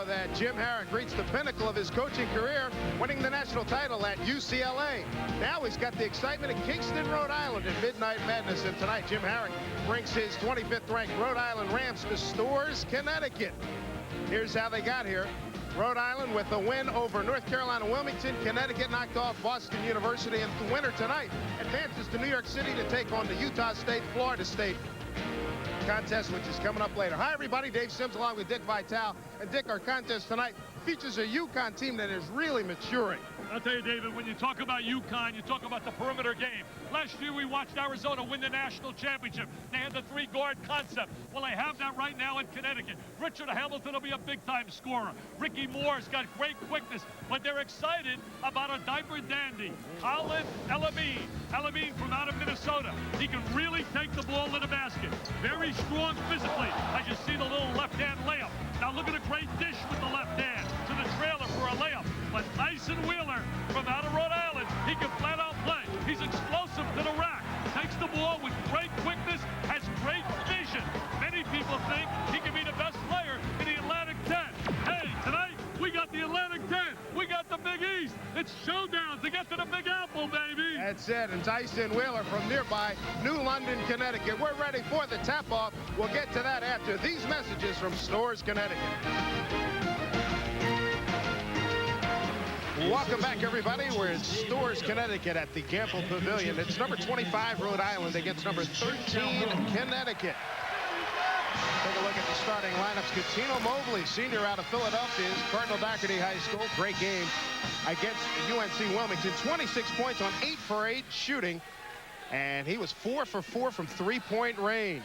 know that Jim Herrick reached the pinnacle of his coaching career, winning the national title at UCLA. Now he's got the excitement of Kingston, Rhode Island in Midnight Madness. And tonight, Jim Herrick brings his 25th ranked Rhode Island Rams to Storrs, Connecticut. Here's how they got here. Rhode Island with a win over North Carolina Wilmington. Connecticut knocked off Boston University, and the winner tonight advances to New York City to take on the Utah State, Florida State contest, which is coming up later. Hi, everybody. Dave Sims along with Dick Vitale. And Dick, our contest tonight features a UConn team that is really maturing. I'll tell you, David, when you talk about UConn, you talk about the perimeter game. Last year, we watched Arizona win the national championship. They had the three-guard concept. Well, they have that right now in Connecticut. Richard Hamilton will be a big-time scorer. Ricky Moore's got great quickness, but they're excited about a diaper dandy, Colin Elamine. Elamine from out of Minnesota. He can really take the ball to the basket. Very strong physically, as you see the little left-hand layup. Now look at a great dish with the left hand to the trailer for a layup. But Tyson Wheeler from out of Rhode Island, he can flat out play. He's explosive to the rack. Takes the ball with great quickness, has great vision. Many people think he can be the best player in the Atlantic 10. Hey, tonight we got the Atlantic 10. We got the Big East. It's showdown to get to the Big Apple, baby. That's it. And Tyson Wheeler from nearby New London, Connecticut. We're ready for the tap-off. We'll get to that after these messages from Storrs, Connecticut. Welcome back, everybody. We're in Storrs, Connecticut at the Gamble Pavilion. It's number 25, Rhode Island, against number 13, Connecticut. Take a look at the starting lineups. Catino Mobley, senior out of Philadelphia, Cardinal Doherty High School. Great game against UNC Wilmington. 26 points on 8 for 8 shooting. And he was 4 for 4 from three-point range.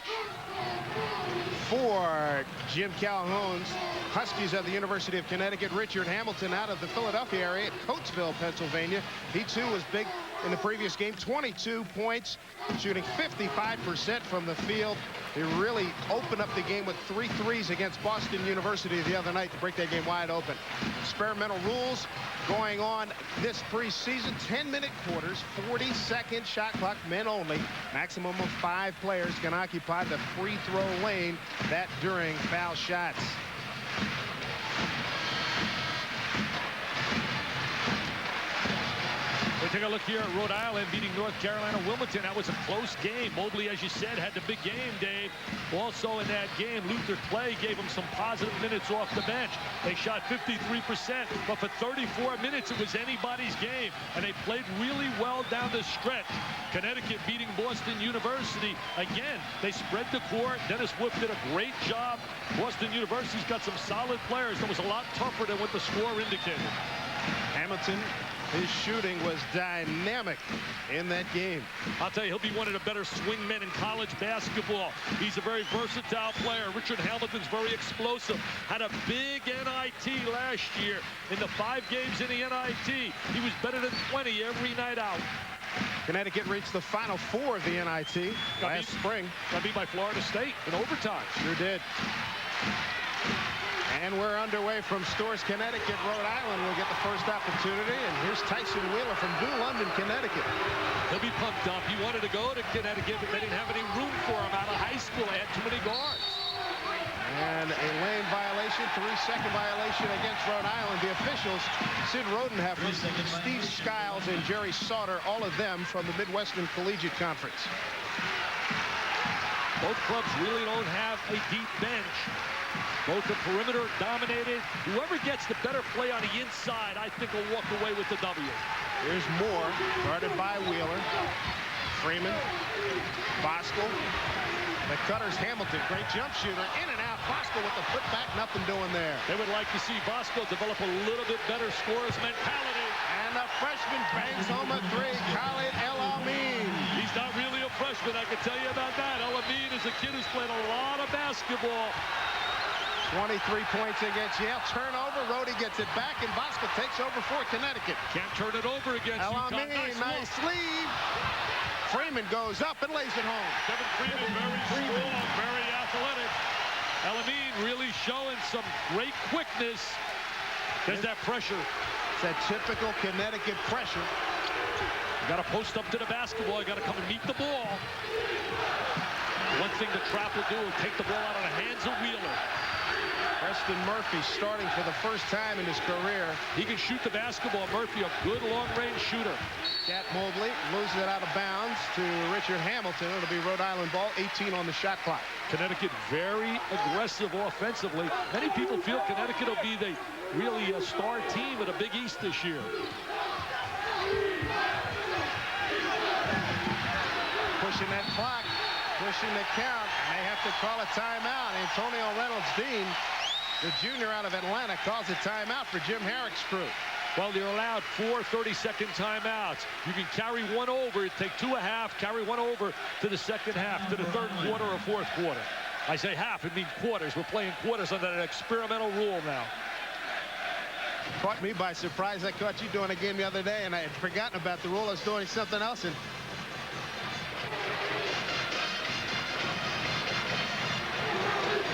For Jim Calhoun's Huskies of the University of Connecticut, Richard Hamilton out of the Philadelphia area at Coatesville, Pennsylvania. He too was big in the previous game. 22 points, shooting 55% from the field. He really opened up the game with 3 threes against Boston University the other night to break that game wide open. Experimental rules going on this preseason. 10-minute quarters, 40-second shot clock, men only. Maximum of 5 players can occupy the free throw lane, that during foul shots. We take a look here at Rhode Island beating North Carolina Wilmington. That was a close game. Mobley, as you said, had the big game, Dave. Also in that game, Luther Clay gave him some positive minutes off the bench. They shot 53%, but for 34 minutes, it was anybody's game, and they played really well down the stretch. Connecticut beating Boston University. Again, they spread the court. Dennis Wolf did a great job. Boston University's got some solid players. It was a lot tougher than what the score indicated. Hamilton, his shooting was dynamic in that game. I'll tell you, he'll be one of the better swing men in college basketball. He's a very versatile player. Richard Hamilton's very explosive. Had a big NIT last year. In the 5 games in the NIT, he was better than 20 every night out. Connecticut reached the Final Four of the NIT last spring. Got beat by Florida State in overtime. Sure did. And we're underway from Storrs, Connecticut. Rhode Island will get the first opportunity. And here's Tyson Wheeler from New London, Connecticut. He'll be pumped up. He wanted to go to Connecticut, but they didn't have any room for him out of high school. They had too many guards. And a lane violation, 3-second violation against Rhode Island. The officials, Sid Rodenheffer, Steve Skiles, and Jerry Sauter, all of them from the Midwestern Collegiate Conference. Both clubs really don't have a deep bench. Both the perimeter dominated. Whoever gets the better play on the inside, I think, will walk away with the W. Here's Moore, guarded by Wheeler. Freeman, Bosco. The cutter's Hamilton, great jump shooter, in and out. Bosco with the putback, nothing doing there. They would like to see Bosco develop a little bit better scorer's mentality. And the freshman bangs home a 3, Khalid El-Amin. He's not really a freshman, I can tell you about that. El-Amin is a kid who's played a lot of basketball. 23 points against Yale. Turnover. Rhode gets it back, and Bosco takes over for Connecticut. Can't turn it over against El-Amin, nice lead. Freeman goes up and lays it home. Kevin Freeman, very strong, very athletic. El-Amin really showing some great quickness. There's that pressure. It's that typical Connecticut pressure. You got to post up to the basketball. You got to come and meet the ball. One thing the trap will do is take the ball out of the hands of Wheeler. Preston Murphy starting for the first time in his career. He can shoot the basketball. Murphy, a good long-range shooter. Cat Mobley loses it out of bounds to Richard Hamilton. It'll be Rhode Island ball, 18 on the shot clock. Connecticut very aggressive offensively. Many people feel Connecticut will be really a star team at a Big East this year. Pushing that clock, pushing the count. May have to call a timeout. Antonio Reynolds-Dean, the junior out of Atlanta, calls a timeout for Jim Herrick's crew. Well, you're allowed 4 30-second timeouts. You can carry one over, take 2 a half, carry one over to the second half, to the third quarter or fourth quarter. I say half, it means quarters. We're playing quarters under an experimental rule now. Caught me by surprise. I caught you doing a game the other day, and I had forgotten about the rule. I was doing something else, and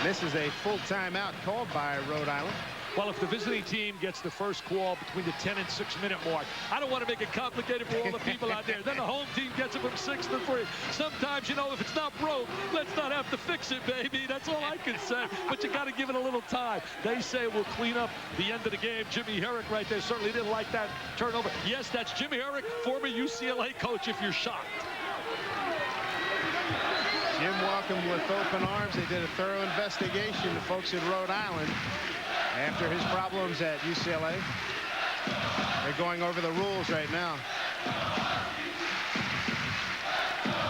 this is a full timeout called by Rhode Island. Well, if the visiting team gets the first call between the 10 and 6 minute mark, I don't want to make it complicated for all the people out there. Then the home team gets it from 6 to 3. Sometimes, you know, if it's not broke, let's not have to fix it, baby. That's all I can say. But you got to give it a little time. They say we'll clean up the end of the game. Jimmy Herrick right there certainly didn't like that turnover. Yes, that's Jimmy Herrick, former UCLA coach, if you're shocked. Jim welcomed with open arms. They did a thorough investigation, the folks in Rhode Island, after his problems at UCLA. They're going over the rules right now.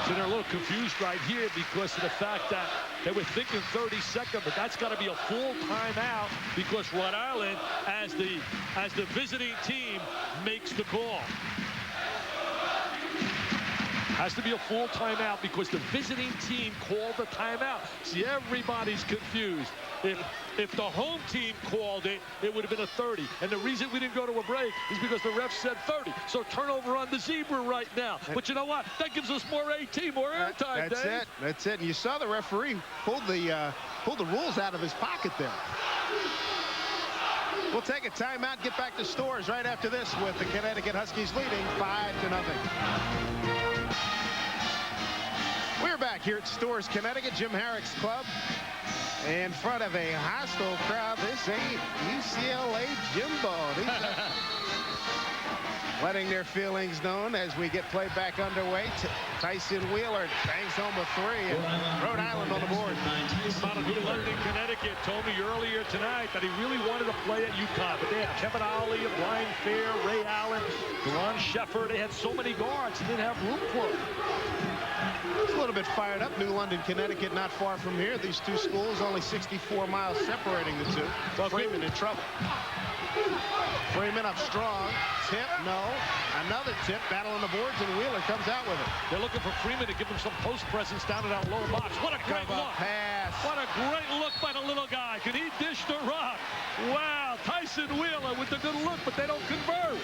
So they're a little confused right here because of the fact that they were thinking 30-second, but that's got to be a full timeout because Rhode Island, as the visiting team, makes the call. Has to be a full timeout because the visiting team called the timeout. See, everybody's confused. If the home team called it, it would have been a 30. And the reason we didn't go to a break is because the ref said 30. So turnover on the zebra right now. But you know what? That gives us more AT, more airtime, That's Dave. it. That's it. And you saw the referee pull the rules out of his pocket there. We'll take a timeout, get back to Storrs right after this with the Connecticut Huskies leading 5-0. We're back here at Storrs, Connecticut, Jim Herrick's club. In front of a hostile crowd. This ain't UCLA Jimbo. These are letting their feelings known as we get play back underway. Tyson Wheeler bangs home a 3, and Rhode Island on the board. Out of New London, Connecticut, told me earlier tonight that he really wanted to play at UConn, but they had Kevin Ollie, Brian Fair, Ray Allen, Deron Sheffer. They had so many guards, they didn't have room for them. It's a little bit fired up. New London, Connecticut, not far from here. These two schools, only 64 miles separating the two. Well, Freeman in trouble. Freeman up strong. Tip, no. Another tip, battle on the boards, and Wheeler comes out with it. They're looking for Freeman to give him some post presence down in that low box. What a great look. Pass. What a great look by the little guy. Can he dish the rock? Wow, Tyson Wheeler with the good look, but they don't convert.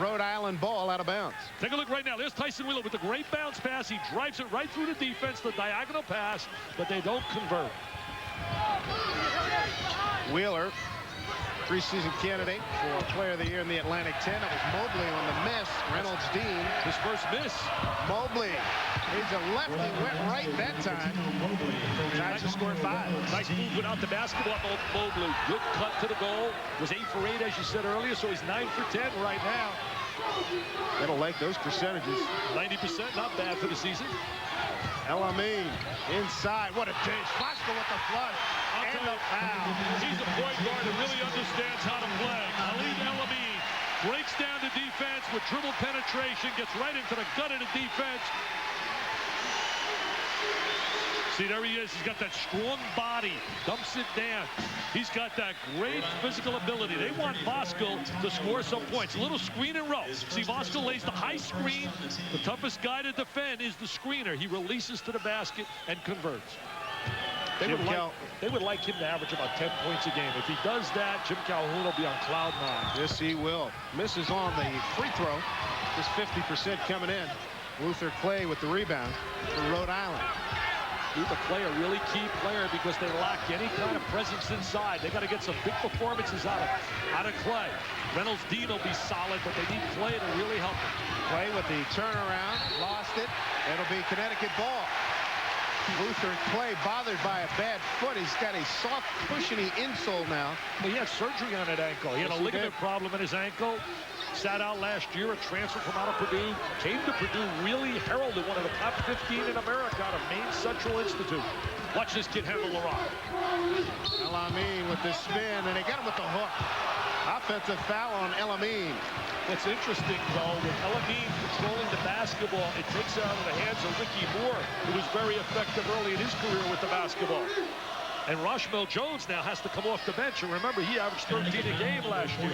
Rhode Island ball out of bounds. Take a look right now. There's Tyson Wheeler with the great bounce pass. He drives it right through the defense, the diagonal pass, but they don't convert. Wheeler, preseason candidate for Player of the Year in the Atlantic 10. It was Mobley on the miss. Reynolds-Dean. His first miss. Mobley. He's a lefty. Went right that time. Ties to score 5. Nice move without the basketball. Mobley. Good cut to the goal. Was 8 for 8, as you said earlier, so he's 9 for 10 right now. It'll like those percentages. 90%, not bad for the season. El-Amin inside. What a dish. Foster with the flush. And the foul. He's a point guard that really understands how to play. Khalid El-Amin breaks down the defense with dribble penetration, gets right into the gut of the defense. See, there he is. He's got that strong body. Dumps it down. He's got that great physical ability. They want Voskuhl to score some points. A little screen and roll. See, Voskuhl lays the high screen. The toughest guy to defend is the screener. He releases to the basket and converts. They would like him to average about 10 points a game. If he does that, Jim Calhoun will be on cloud 9. Yes, he will. Misses on the free throw. Just 50% coming in. Luther Clay with the rebound for Rhode Island. Luther Clay, a really key player because they lack any kind of presence inside. They got to get some big performances out of Clay. Reynolds-Dean will be solid, but they need Clay to really help them. Clay with the turnaround, lost it. It'll be Connecticut ball. Lutheran Clay bothered by a bad foot. He's got a soft, cushiony insole now. Well, he had surgery on that ankle. He had a ligament problem in his ankle. Sat out last year, a transfer from out of Purdue. Came to Purdue, really heralded one of the top 15 in America out of Maine Central Institute. Watch this kid handle the rock. El-Amin with the spin, and they got him with the hook. Offensive foul on El-Amin. What's interesting, though, with El-Amin controlling the basketball, it takes it out of the hands of Ricky Moore, who was very effective early in his career with the basketball. And Roshmel Jones now has to come off the bench. And remember, he averaged 13 a game last year.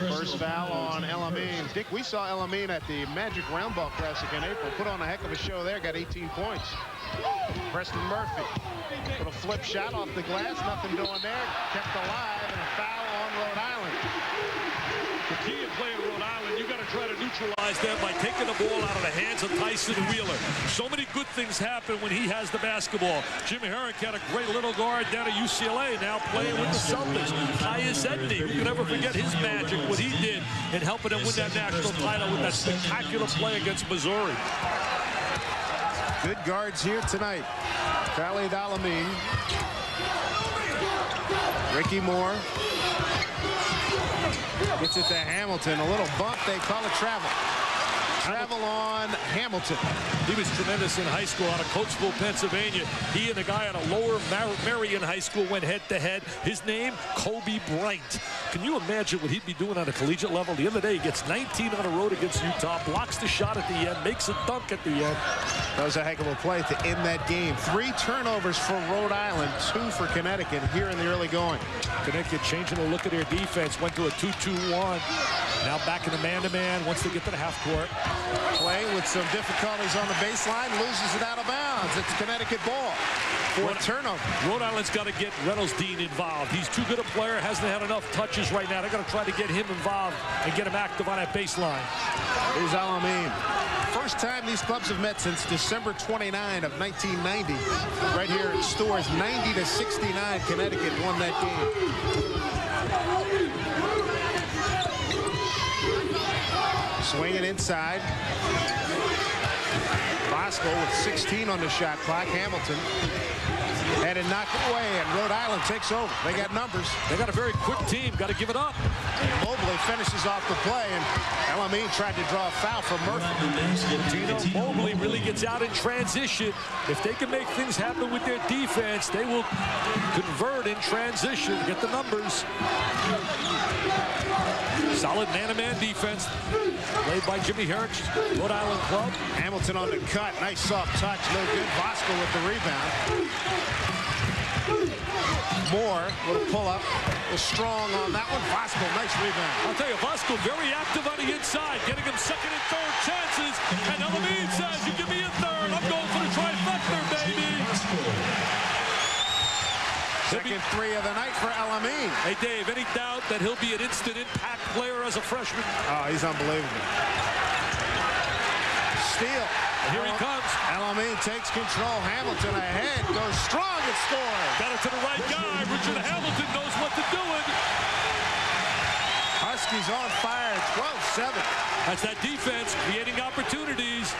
First foul on El-Amin. Dick, we saw El-Amin at the Magic Round Ball Classic in April. Put on a heck of a show there. Got 18 points. Preston Murphy. Little flip shot off the glass. Nothing doing there. Kept alive. And a foul on Rhode Island. The key in playing Rhode Island, you got to try to neutralize them by taking the ball out of the hands of Tyson Wheeler. So many good things happen when he has the basketball. Jimmy Herrick had a great little guard down at UCLA, now playing with the Celtics. Tyus Edney, who can ever forget his magic, what he did in helping them win that national title with that spectacular play against Missouri. Good guards here tonight. Khalid El-Amin. Ricky Moore. Gets it to Hamilton. A little bump. They call it travel. Travel on Hamilton. He was tremendous in high school out of Coatesville, Pennsylvania. He and a guy out of Lower Marion High School went head-to-head. His name, Kobe Bryant. Can you imagine what he'd be doing on a collegiate level? The other day, he gets 19 on the road against Utah, blocks the shot at the end, makes a dunk at the end. That was a heck of a play to end that game. 3 turnovers for Rhode Island, 2 for Connecticut here in the early going. Connecticut changing a look at their defense, went to a 2-2-1. Now back in the man-to-man once they get to the half court. Clay with some difficulties on the baseline, loses it out of bounds. It's Connecticut ball. 4th turnover. Rhode Island's got to get Reynolds Dean involved. He's too good a player, hasn't had enough touches right now. They're going to try to get him involved and get him active on that baseline. Here's El-Amin. First time these clubs have met since December 29 of 1990. Right here at Stores, 90-69. Connecticut won that game. Swinging inside. Bosco with 16 on the shot clock. Hamilton had it knocked away, and Rhode Island takes over. They got numbers. They got a very quick team. Got to give it up. Mobley finishes off the play, and El-Amin tried to draw a foul from Murphy. Mobley really gets out in transition. If they can make things happen with their defense, they will convert in transition, get the numbers. Solid man-to-man defense played by Jimmy Herrick's Rhode Island club. Hamilton on the cut. Nice soft touch. No good. Bosco with the rebound. Moore, little pull-up. Was strong on that one. Bosco, nice rebound. I'll tell you, Bosco very active on the inside, getting him second and third chances. And El-Amin says, you give me a third. I'm going for the trifecta, baby. Second 3 of the night for El-Amin. Hey, Dave, any doubt that he'll be an instant impact player as a freshman? Oh, he's unbelievable. Steal. Here he comes. El-Amin takes control. Hamilton ahead. Goes strong and scores. Got it to the right guy. Richard Hamilton knows what to do with. Huskies on fire. 12-7. That's that defense creating opportunities.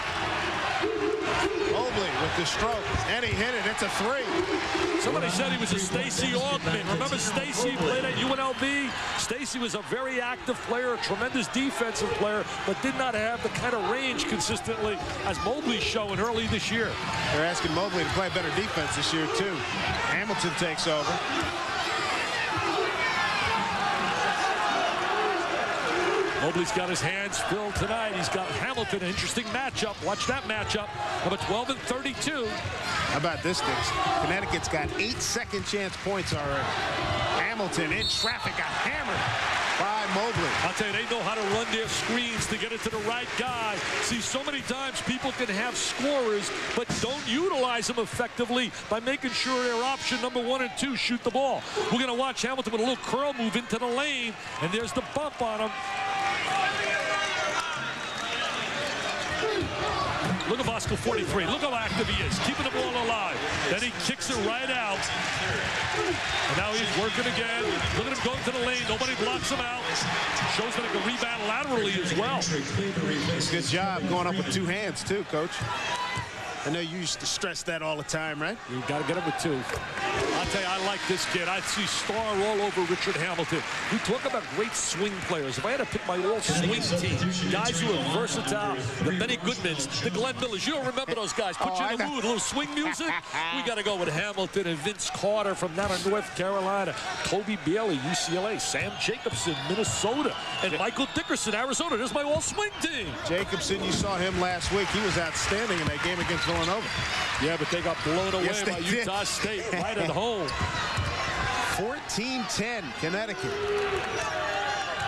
Mobley with the stroke, and he hit it. It's a 3. Somebody said he was a Stacey Augman. Remember Stacey played at UNLV? Stacey was a very active player, a tremendous defensive player, but did not have the kind of range consistently as Mobley's showing early this year. They're asking Mobley to play better defense this year, too. Hamilton takes over. Mobley's got his hands filled tonight. He's got Hamilton, an interesting matchup. Watch that matchup. Number 12 and 32. How about this, Dix? Connecticut's got 8 second chance points already. Hamilton in traffic, got hammered by Mobley. I'll tell you, they know how to run their screens to get it to the right guy. See, so many times people can have scorers, but don't utilize them effectively by making sure their option number 1 and 2 shoot the ball. We're going to watch Hamilton with a little curl move into the lane, and there's the bump on him. Look at Bosco 43. Look how active he is, keeping the ball alive. Then he kicks it right out. And now he's working again. Look at him going to the lane. Nobody blocks him out. Shows that he can rebound laterally as well. Good job going up with 2 hands, too, Coach. I know you used to stress that all the time, right? You got to get him with 2. I'll tell you, I like this kid. I see star all over Richard Hamilton. We talk about great swing players. If I had to pick my all-swing team, guys who are versatile, the Benny Goodmans, the Glenn Millers, you don't remember those guys. Put you in the mood, a little swing music. We got to go with Hamilton and Vince Carter from down in North Carolina, Toby Bailey, UCLA, Sam Jacobson, Minnesota, and Michael Dickerson, Arizona. There's my all-swing team. Jacobson, you saw him last week. He was outstanding in that game against Villanova. Yeah, but they got blown away by Utah State right at home. 14-10, Connecticut.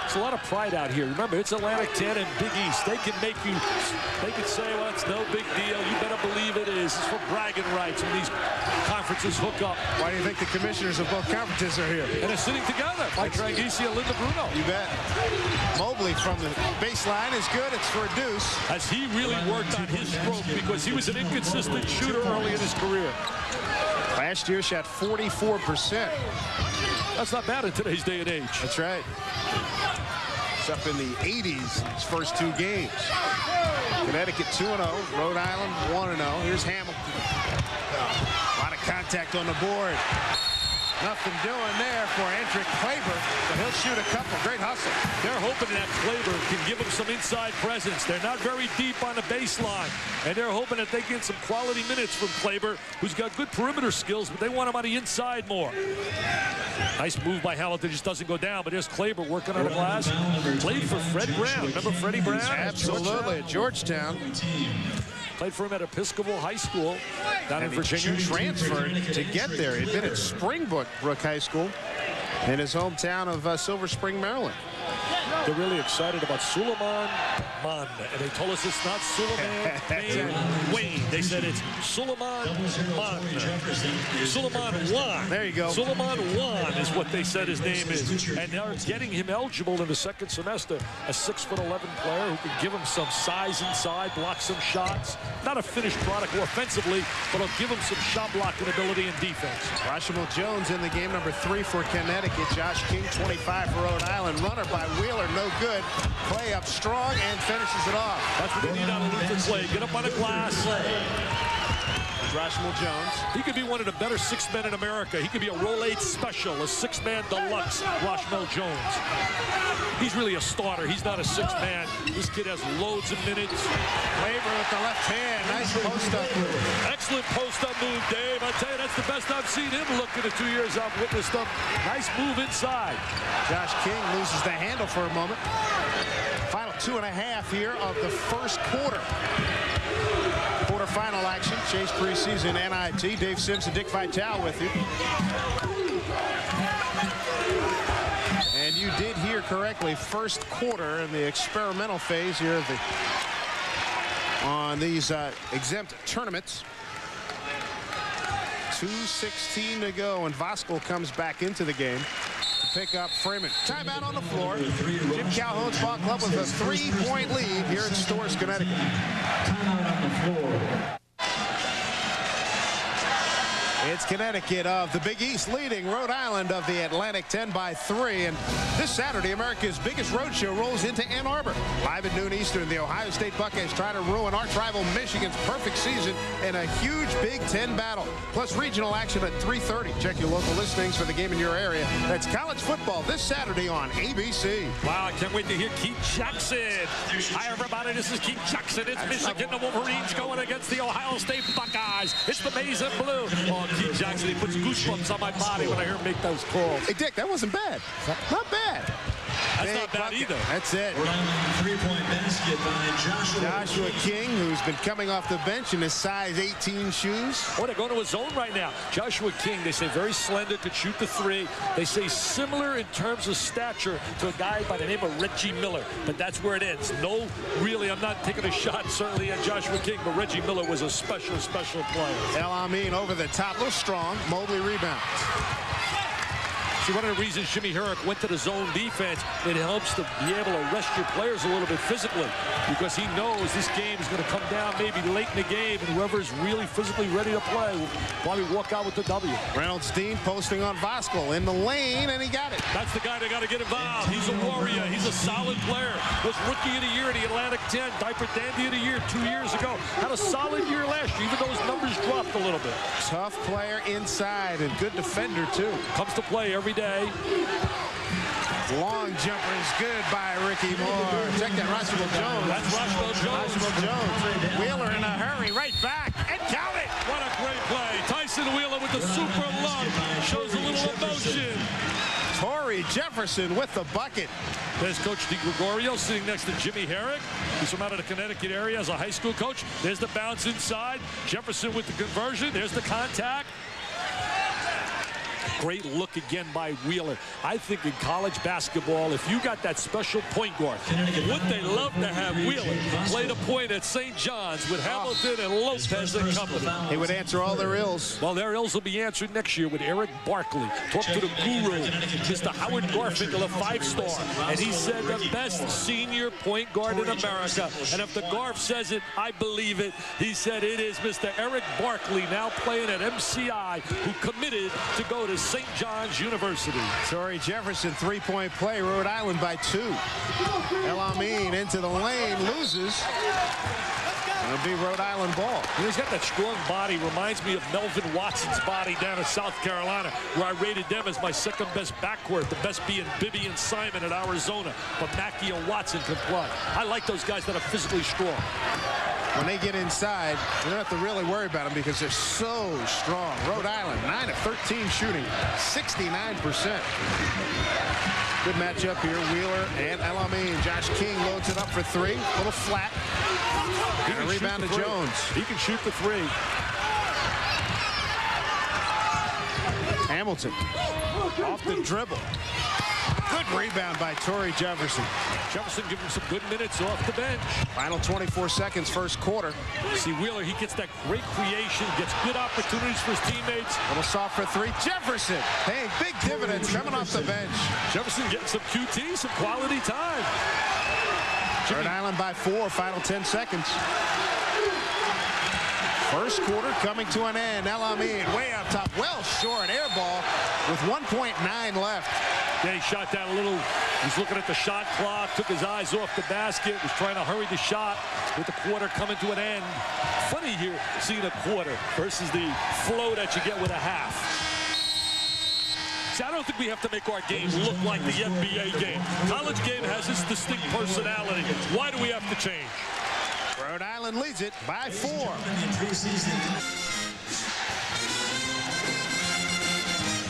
There's a lot of pride out here. Remember, it's Atlantic 10 and Big East. They can make you, they can say, well, it's no big deal. You better believe it is. It's for bragging rights when these conferences hook up. Why do you think the commissioners of both conferences are here? And they're sitting together. Mike Tranghese and Linda Bruno. You bet. Mobley from the baseline is good. It's for a deuce. Has he really worked on his stroke because he was an inconsistent shooter early in his career. Last year shot 44%. That's not bad in today's day and age. That's right. It's up in the 80s his first 2 games. Connecticut 2-0, Rhode Island 1-0. Here's Hamilton. A lot of contact on the board. Nothing doing there for Andrick Kleber, but he'll shoot a couple. Great hustle. They're hoping that Kleber can give them some inside presence. They're not very deep on the baseline, and they're hoping that they get some quality minutes from Kleber, who's got good perimeter skills, but they want him on the inside more. Nice move by Hamilton, just doesn't go down, but there's Kleber working on the glass. Played for Fred Brown. Remember Freddie Brown? Absolutely, at Georgetown. Played for him at Episcopal High School down in Virginia. He transferred to get there. He'd been at Springbrook High School in his hometown of Silver Spring, Maryland. They're really excited about Suleiman Man. And they told us it's not Suleiman Wayne. They said it's Suleiman Man. Suleiman Wan. There you go. Suleiman Wan is what they said his name is. And they're getting him eligible in the second semester. A 6'11" player who can give him some size inside, block some shots. Not a finished product offensively, but he'll give him some shot blocking ability and defense. Rashomon Jones in the game, number 3 for Connecticut. Josh King, 25 for Rhode Island. Runner by Wheeler, no good. Play up strong and finishes it off. That's what they need out of Luther Clay. Get up on the glass. Rashomon Jones. He could be one of the better 6 men in America. He could be a Roll 8 special, a 6-man deluxe, Rashomon Jones. He's really a starter. He's not a 6-man. This kid has loads of minutes. Kleber with the left hand. Nice post-up move. Excellent post-up move, Dave. I tell you, that's the best I've seen him look in the 2 years I've witnessed him. Nice move inside. Josh King loses the handle for a moment. Final 2.5 here of the first quarter. Quarterfinal action. Chase preseason NIT. Dave Simpson, Dick Vitale with you. And you did hear correctly. First quarter in the experimental phase here on these exempt tournaments. 2:16 to go, and Voskuhl comes back into the game to pick up Freeman. Timeout on the floor. Jim Calhoun's ball club with a 3-point lead here in Storrs, Connecticut. Timeout on the floor. It's Connecticut of the Big East leading Rhode Island of the Atlantic 10 by 3. And this Saturday, America's biggest road show rolls into Ann Arbor. Live at noon Eastern, the Ohio State Buckeyes try to ruin arch rival Michigan's perfect season in a huge Big Ten battle. Plus regional action at 3:30. Check your local listings for the game in your area. That's college football this Saturday on ABC. Wow, I can't wait to hear Keith Jackson. Hi, everybody. This is Keith Jackson. It's Michigan, the Wolverines going against the Ohio State Buckeyes. It's the maize and blue. Oh, Keith Jackson, he puts goosebumps on my body when I hear him make those calls. Hey, Dick, that wasn't bad. Not bad. That's not bad either. That's it. Rhode Island 3-point basket by Joshua King, who's been coming off the bench in his size 18 shoes. Oh, they're going to a zone right now. Joshua King, they say very slender, could shoot the 3. They say similar in terms of stature to a guy by the name of Reggie Miller. But that's where it ends. No, really, I'm not taking a shot certainly at Joshua King, but Reggie Miller was a special, special player. El Amin over the top, a little strong. Mobley rebounds. See, one of the reasons Jimmy Herrick went to the zone defense, it helps to be able to rest your players a little bit physically, because he knows this game is going to come down maybe late in the game, and whoever's really physically ready to play will probably walk out with the W. Reynolds Dean posting on Voskuhl in the lane, and he got it. That's the guy that got to get involved. He's a warrior. He's a solid player. Was Rookie of the Year in the Atlantic 10, Diaper Dandy of the Year 2 years ago. Had a solid year last year, even though his numbers dropped a little bit. Tough player inside and good defender, too. Comes to play every day. Long jumper is good by Ricky Moore. Check that, Roswell Jones. That's Roswell Jones. Roswell Jones. Wheeler in a hurry, right back, and count it. What a great play. Tyson Wheeler with the super lung. Shows a little emotion. Torrey Jefferson with the bucket. There's Coach DiGregorio sitting next to Jimmy Herrick. He's from out of the Connecticut area as a high school coach. There's the bounce inside. Jefferson with the conversion. There's the contact. Great look again by Wheeler. I think in college basketball, if you got that special point guard, would they love to have Wheeler play the point at St. John's with Hamilton and Lopez and company. He would answer all their ills. Well, their ills will be answered next year with Eric Barkley. Talk to the guru, Mr. Howard Garfinkel, a 5-star. And he said the best senior point guard in America. And if the Garf says it, I believe it. He said it is Mr. Eric Barkley, now playing at MCI, who committed to go to St. John's University. Torrey Jefferson, three-point play, Rhode Island by 2. El Amin into the lane, loses. It'll be Rhode Island ball. He's got that strong body. Reminds me of Melvin Watson's body down in South Carolina, where I rated them as my second-best backcourt, the best being Bibby and Simon at Arizona. But Mackey and Watson can play. I like those guys that are physically strong. When they get inside, you don't have to really worry about them because they're so strong. Rhode Island, 9 of 13 shooting, 69%. Good matchup here, Wheeler and El Amin. Josh King loads it up for 3, a little flat. And a rebound to Jones. He can shoot the 3. Hamilton off the dribble. Good rebound by Torrey Jefferson. Jefferson giving some good minutes off the bench. Final 24 seconds, first quarter. See, Wheeler, he gets that great creation, gets good opportunities for his teammates. Little soft for 3. Jefferson paying big dividends coming off the bench. Jefferson getting some QT, some quality time. Rhode Island by 4, final 10 seconds. First quarter coming to an end. El Amin way up top, well short, air ball with 1.9 left. Yeah, he shot down a little. He's looking at the shot clock, took his eyes off the basket, was trying to hurry the shot with the quarter coming to an end. Funny here, seeing a quarter versus the flow that you get with a half. See, I don't think we have to make our game look like the NBA game. College game has its distinct personality. Why do we have to change? Rhode Island leads it by 4.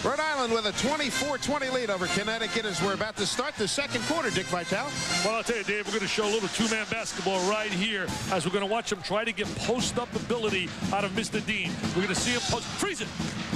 Rhode Island with a 24-20 lead over Connecticut as we're about to start the second quarter. Dick Vitale. Well, I'll tell you, Dave, we're going to show a little two-man basketball right here as we're going to watch him try to get post-up ability out of Mr. Dean. We're going to see him post. Freeze it.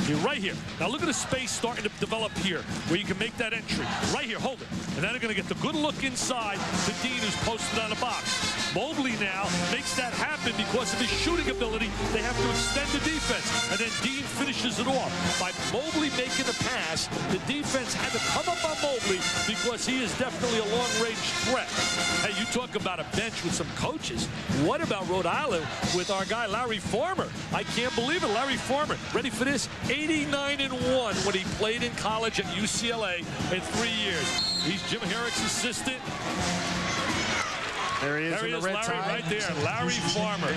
You're right here. Now look at the space starting to develop here where you can make that entry. Right here, hold it. And then they're going to get the good look inside to Dean, who's posted on the box. Mobley now makes that happen because of his shooting ability. They have to extend the defense. And then Dean finishes it off. By Mobley making the pass, the defense had to come up on Mobley because he is definitely a long-range threat. Hey, you talk about a bench with some coaches. What about Rhode Island with our guy Larry Farmer? I can't believe it. Larry Farmer, ready for this? 89-1 when he played in college at UCLA in 3 years. He's Jim Herrick's assistant. There he is, there he in the is, red Larry, tie. right there. Larry Farmer.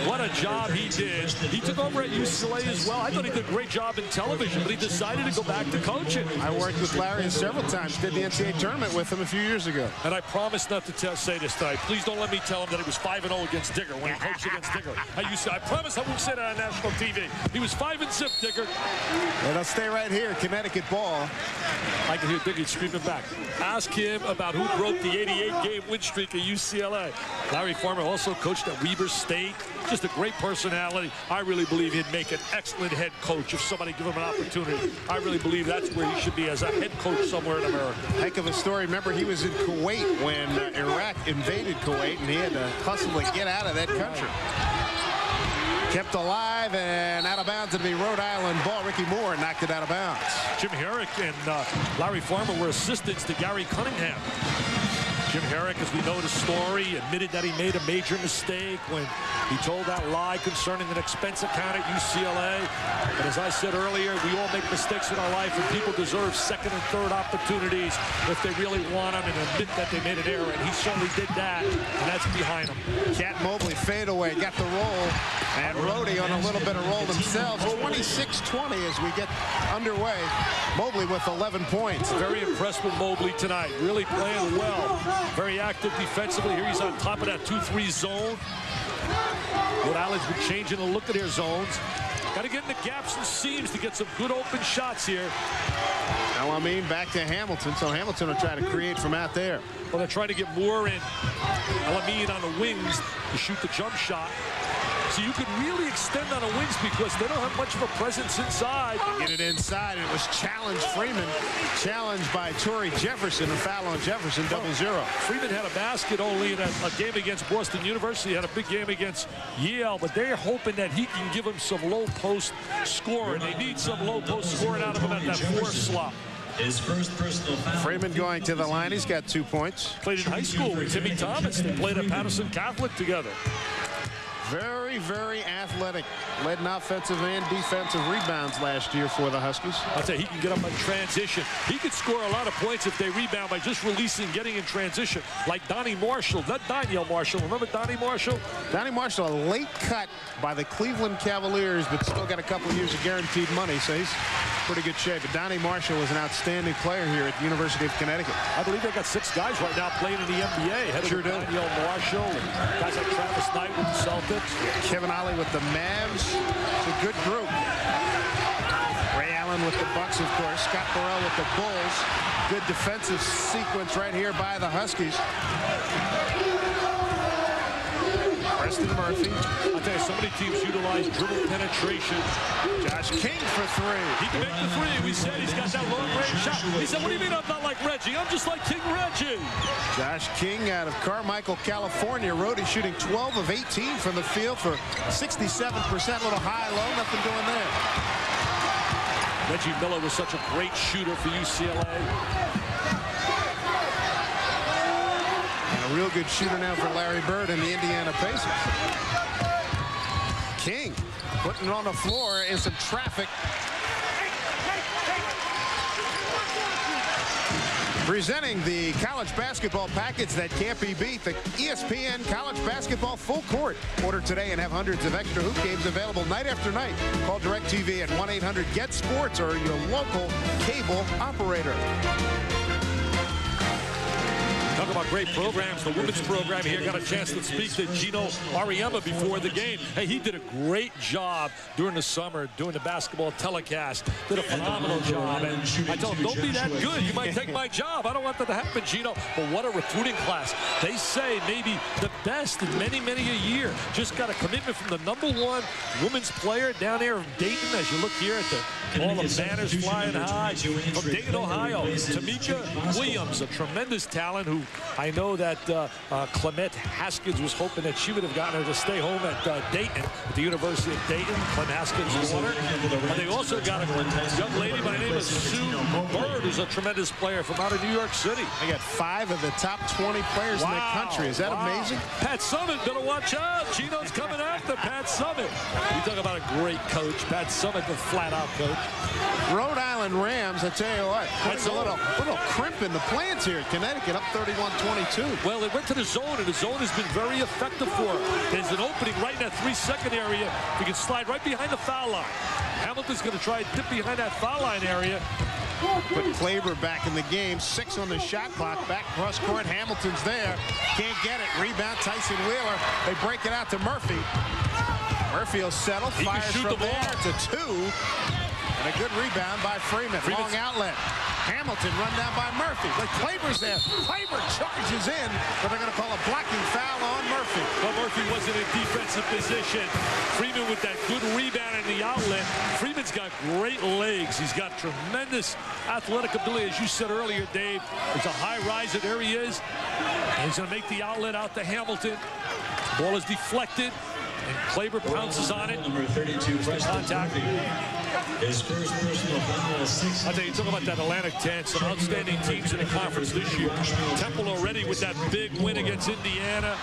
What a job he did. He took over at UCLA as well. I thought he did a great job in television, but he decided to go back to coaching. I worked with Larry several times, did the NCAA tournament with him a few years ago. And I promise not to say this tonight. Please don't let me tell him that he was 5-0 against Digger when he coached against Digger. I promise I won't say that on national TV. He was 5-0, Digger. And I'll stay right here, Connecticut ball. I can hear Digger screaming back. Ask him about who broke the 88-game win streak at UCLA. Larry Farmer also coached at Weber State. Just a great personality. I really believe he'd make an excellent head coach if somebody give him an opportunity. I really believe that's where he should be, as a head coach somewhere in America. Heck of a story. Remember, he was in Kuwait when Iraq invaded Kuwait, and he had to hustle to get out of that country. Kept alive and out of bounds. It'll be Rhode Island ball. Ricky Moore knocked it out of bounds. Jim Herrick and Larry Farmer were assistants to Gary Cunningham. Jim Herrick, as we know the story, admitted that he made a major mistake when he told that lie concerning an expense account at UCLA. But as I said earlier, we all make mistakes in our life, and people deserve second and third opportunities if they really want them and admit that they made an error. And he certainly did that, and that's behind him. Cat Mobley fadeaway, got the roll, and Rhode on a little bit of roll themselves. 26-20 as we get underway. Mobley with 11 points. Very impressed with Mobley tonight. Really playing well. Very active defensively. Here he's on top of that 2-3 zone. Rhode Island's been changing the look of their zones. Got to get in the gaps and seams to get some good open shots here. Elamine back to Hamilton, so Hamilton will try to create from out there. Well, they're trying to get Moore and Elamine on the wings to shoot the jump shot. So you can really extend on the wings because they don't have much of a presence inside. Get it inside, and it was challenged. Freeman challenged by Torrey Jefferson. A foul on Jefferson, 0-0. Freeman had a basket only in a game against Boston University. Had a big game against Yale, but they're hoping that he can give them some low post scoring. They need some low post scoring out of him at that fourth slot. His first personal foul. Freeman going to the line. He's got 2 points. Played in high school with Timmy Thomas. They played at Patterson Catholic together. Very, very athletic. Led in offensive and defensive rebounds last year for the Huskies. I'll tell you, he can get up on transition. He could score a lot of points if they rebound by just releasing, getting in transition, like Donnie Marshall. Not Daniel Marshall. Remember Donnie Marshall? Donnie Marshall, a late cut by the Cleveland Cavaliers, but still got a couple of years of guaranteed money, so he's pretty good shape. But Donnie Marshall is an outstanding player here at the University of Connecticut. I believe they got 6 guys right now playing in the NBA. Sure do. Daniel Marshall, and guys like Travis Knight with the Celtics. Kevin Ollie with the Mavs. It's a good group. Ray Allen with the Bucks, of course. Scott Burrell with the Bulls. Good defensive sequence right here by the Huskies. Preston Murphy. I'll tell you, so many teams utilize dribble penetration. Josh King for 3. He can make the 3. We said he's got that long-range shot. He said, what do you mean I'm not like Reggie? I'm just like King Reggie. Josh King out of Carmichael, California. Rhode shooting 12 of 18 from the field for 67%. A little high-low, nothing doing there. Reggie Miller was such a great shooter for UCLA. A real good shooter now for Larry Bird and the Indiana Pacers. King putting it on the floor in some traffic. Presenting the college basketball package that can't be beat, the ESPN College Basketball Full Court. Order today and have hundreds of extra hoop games available night after night. Call DirecTV at 1-800-GET-SPORTS or your local cable operator. Talk about great programs. The women's program here got a chance to speak to Gino Auriemma before the game. Hey, he did a great job during the summer, doing the basketball telecast. Did a phenomenal job. And I told him, don't be that good. You might take my job. I don't want that to happen, Gino. But what a recruiting class. They say maybe the best in many, many a year. Just got a commitment from the #1 women's player down there in Dayton. As you look here at all the banners flying high. From Dayton, Ohio, Tamika Williams, a tremendous talent who I know that Clement Haskins was hoping that she would have gotten her to stay home at Dayton, at the University of Dayton. Clement Haskins' daughter. But they also got a young lady by the name of Sue Bird, who's a tremendous player from out of New York City. They got 5 of the top 20 players in the country. Is that amazing? Pat Summitt, better watch out. Gino's coming after Pat Summitt. You talk about a great coach. Pat Summitt, the flat-out coach. Rhode Island Rams, I tell you what, that's a little crimp in the plans here at Connecticut, up 31-22. Well, it went to the zone, and the zone has been very effective for them. There's an opening right in that 3-second area. We can slide right behind the foul line. Hamilton's going to try and dip behind that foul line area. Put Klaber back in the game. 6 on the shot clock. Back cross court. Hamilton's there. Can't get it. Rebound, Tyson Wheeler. They break it out to Murphy. Murphy will settle. Fires from there. It's a 2. And a good rebound by Freeman. Long outlet. Hamilton run down by Murphy. But Klaber's there. Klaber charges in, but they're going to call a blocking foul on Murphy. Well, Murphy wasn't in defensive position. Freeman with that good rebound in the outlet. Freeman's got great legs. He's got tremendous athletic ability. As you said earlier, Dave, it's a high riser. There he is. And he's going to make the outlet out to Hamilton. Ball is deflected. And Kleber pounces on it. Number 32, Contact. His first personal foul is 6. I think you talk about that Atlantic 10, some outstanding teams in the conference this year. Temple already with that big win against Indiana.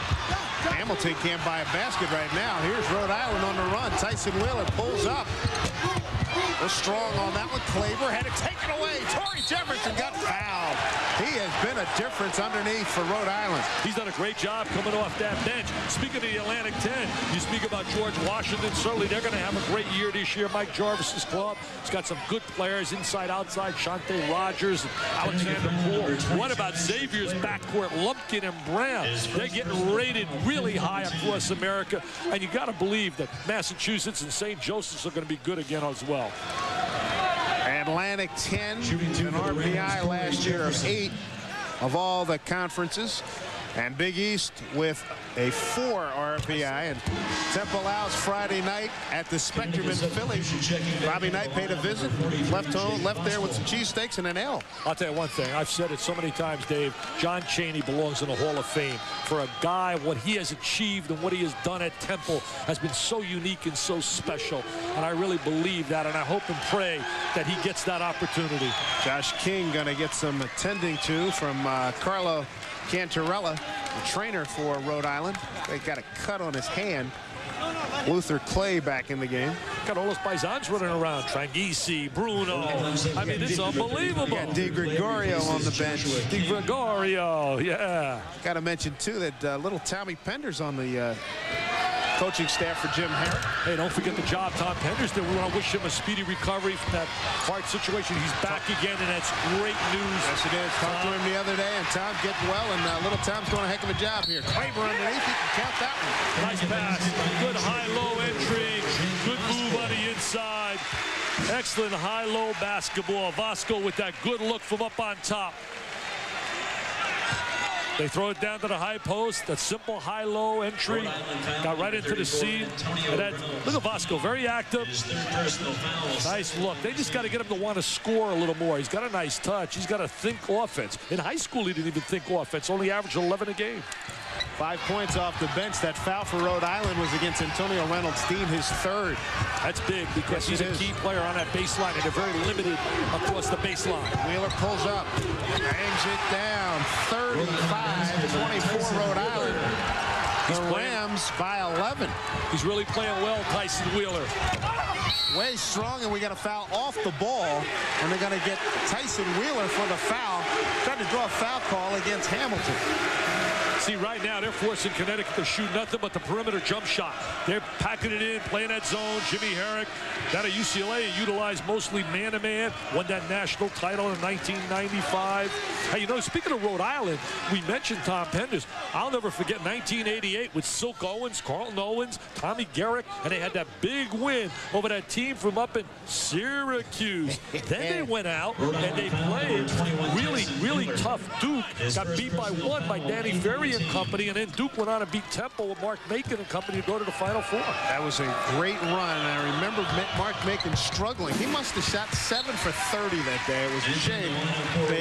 Hamilton can't buy a basket right now. Here's Rhode Island on the run. Tyson Wheeler pulls up. Was strong on that one. Kleber had it taken away. Torrey Jefferson got fouled. He has been a difference underneath for Rhode Island. He's done a great job coming off that bench. Speaking of the Atlantic 10, you speak about George Washington. Certainly they're going to have a great year this year. Mike Jarvis's club. He's got some good players inside, outside. Shante Rogers, and Alexander Poole. What about Xavier's backcourt? Lumpkin and Brown. They're getting rated really high across America. And you got to believe that Massachusetts and St. Joseph's are going to be good again as well. Atlantic 10, an RPI last year of 8 of all the conferences. And Big East with a 4 RPI. And Temple Owls Friday night at the Spectrum in Philly. Bobby Knight paid a visit, left there with some cheesesteaks and an L. I'll tell you one thing. I've said it so many times, Dave. John Chaney belongs in the Hall of Fame. For a guy, what he has achieved and what he has done at Temple has been so unique and so special. And I really believe that, and I hope and pray that he gets that opportunity. Josh King going to get some attending to from Carlo Cantarella, the trainer for Rhode Island. They got a cut on his hand. Luther Clay back in the game. Got all those paisans running around. Tranghese, Bruno. I mean, it's unbelievable. You got Di Gregorio on the bench. Di Gregorio, yeah. Got to mention, too, that little Tommy Pender's on the coaching staff for Jim Herrick. Hey, don't forget the job Tom Penders did. We want to wish him a speedy recovery from that heart situation. He's back again, and that's great news. Yes, it is. Talked to him the other day, and Tom's getting well, and little Tom's doing a heck of a job here. Kleber underneath, he can count that one. Nice pass. Good high-low entry. Good move on the inside. Excellent high-low basketball. Vasco with that good look from up on top. They throw it down to the high post. That simple high-low entry. Got right into the seam. Look at Vasco, very active. Nice look. They just got to get him to want to score a little more. He's got a nice touch. He's got to think offense. In high school, he didn't even think offense. Only averaged 11 a game. 5 points off the bench. That foul for Rhode Island was against Antonio Reynolds-Dean, his 3rd. That's big because he's a key player on that baseline, and they're very limited across the baseline. Wheeler pulls up, bangs it down. 35-24 Rhode Island. The Rams by 11. He's really playing well, Tyson Wheeler. Way strong, and we got a foul off the ball, and they're going to get Tyson Wheeler for the foul. Trying to draw a foul call against Hamilton. See, right now, they're forcing Connecticut to shoot nothing but the perimeter jump shot. They're packing it in, playing that zone. Jimmy Herrick, down at UCLA, utilized mostly man-to-man, won that national title in 1995. Hey, you know, speaking of Rhode Island, we mentioned Tom Penders. I'll never forget 1988 with Silk Owens, Carlton Owens, Tommy Garrick, and they had that big win over that team from up in Syracuse. Then they went out and they played really, really tough. Duke got beat by 1 by Danny Ferry and company, and then Duke went on to beat Temple with Mark Macon and company to go to the Final Four. That was a great run, and I remember Mark Macon struggling. He must have shot 7 for 30 that day. It was a shame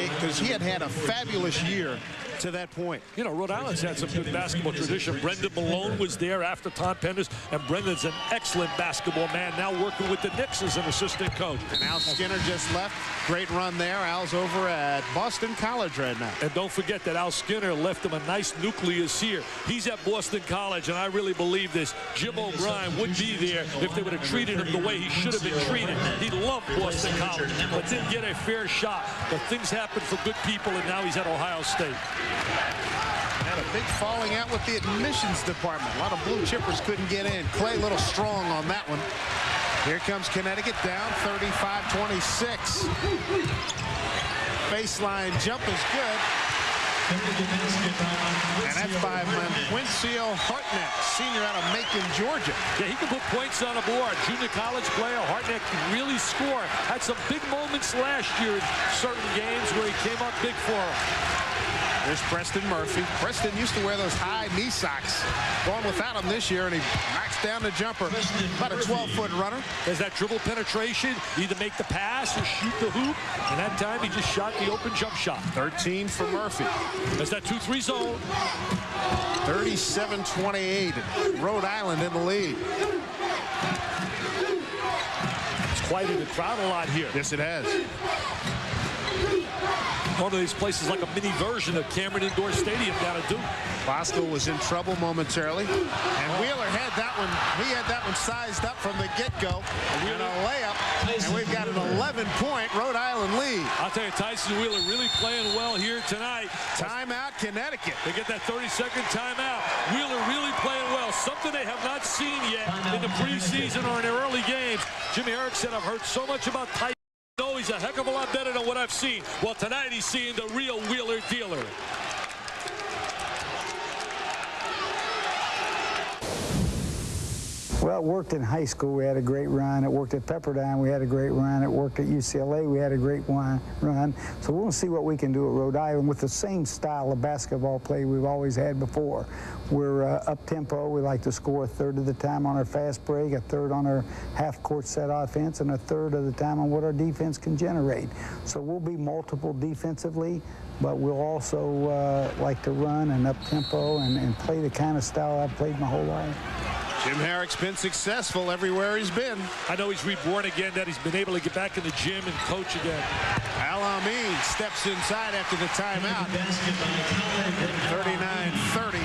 because he had a fabulous year to that point. You know, Rhode Island's had some good basketball tradition. Brendan Malone was there after Tom Penders, and Brendan's an excellent basketball man, now working with the Knicks as an assistant coach. And Al Skinner just left. Great run there. Al's over at Boston College right now. And don't forget that Al Skinner left him a nice nucleus here. He's at Boston College, and I really believe this. Jim O'Brien would be there if they would have treated him the way he should have been treated. He loved Boston College, but didn't get a fair shot. But things happen for good people, and now he's at Ohio State. Had a big falling out with the admissions department. A lot of blue chippers couldn't get in. Clay a little strong on that one. Here comes Connecticut down 35-26. Baseline jump is good. And that's by Quincio Hartnett, senior out of Macon, Georgia. Yeah, he can put points on the board. Junior college player, Hartnett can really score. Had some big moments last year in certain games where he came up big for him. There's Preston Murphy. Preston used to wear those high knee socks. Going without them this year, and he knocks down the jumper. About a 12-foot runner. There's that dribble penetration. Either make the pass or shoot the hoop. And that time he just shot the open jump shot. 13 for Murphy. There's that 2-3 zone. 37-28. Rhode Island in the lead. It's quieted the crowd a lot here. Yes, it has. One of these places like a mini version of Cameron Indoor Stadium down at Duke. Bosco was in trouble momentarily, and Wheeler had that one. He had that one sized up from the get-go, and a layup, and we've got an 11-point Rhode Island lead. I'll tell you, Tyson Wheeler really playing well here tonight. Timeout, Connecticut. They get that 30-second timeout. Wheeler really playing well, something they have not seen yet in the preseason or in their early games. Jimmy Herrick said, I've heard so much about Tyson. No, he's a heck of a lot better than what I've seen. Well, tonight he's seeing the real Wheeler dealer. Well, it worked in high school. We had a great run. It worked at Pepperdine. We had a great run. It worked at UCLA. We had a great run. So we'll see what we can do at Rhode Island with the same style of basketball play we've always had before. We're up-tempo. We like to score a third of the time on our fast break, a third on our half-court set offense, and a third of the time on what our defense can generate. So we'll be multiple defensively, but we'll also like to run and up-tempo and play the kind of style I've played my whole life. Jim Herrick's been successful everywhere he's been. I know he's reborn again, that he's been able to get back in the gym and coach again. Al-Amin steps inside after the timeout. 39-30.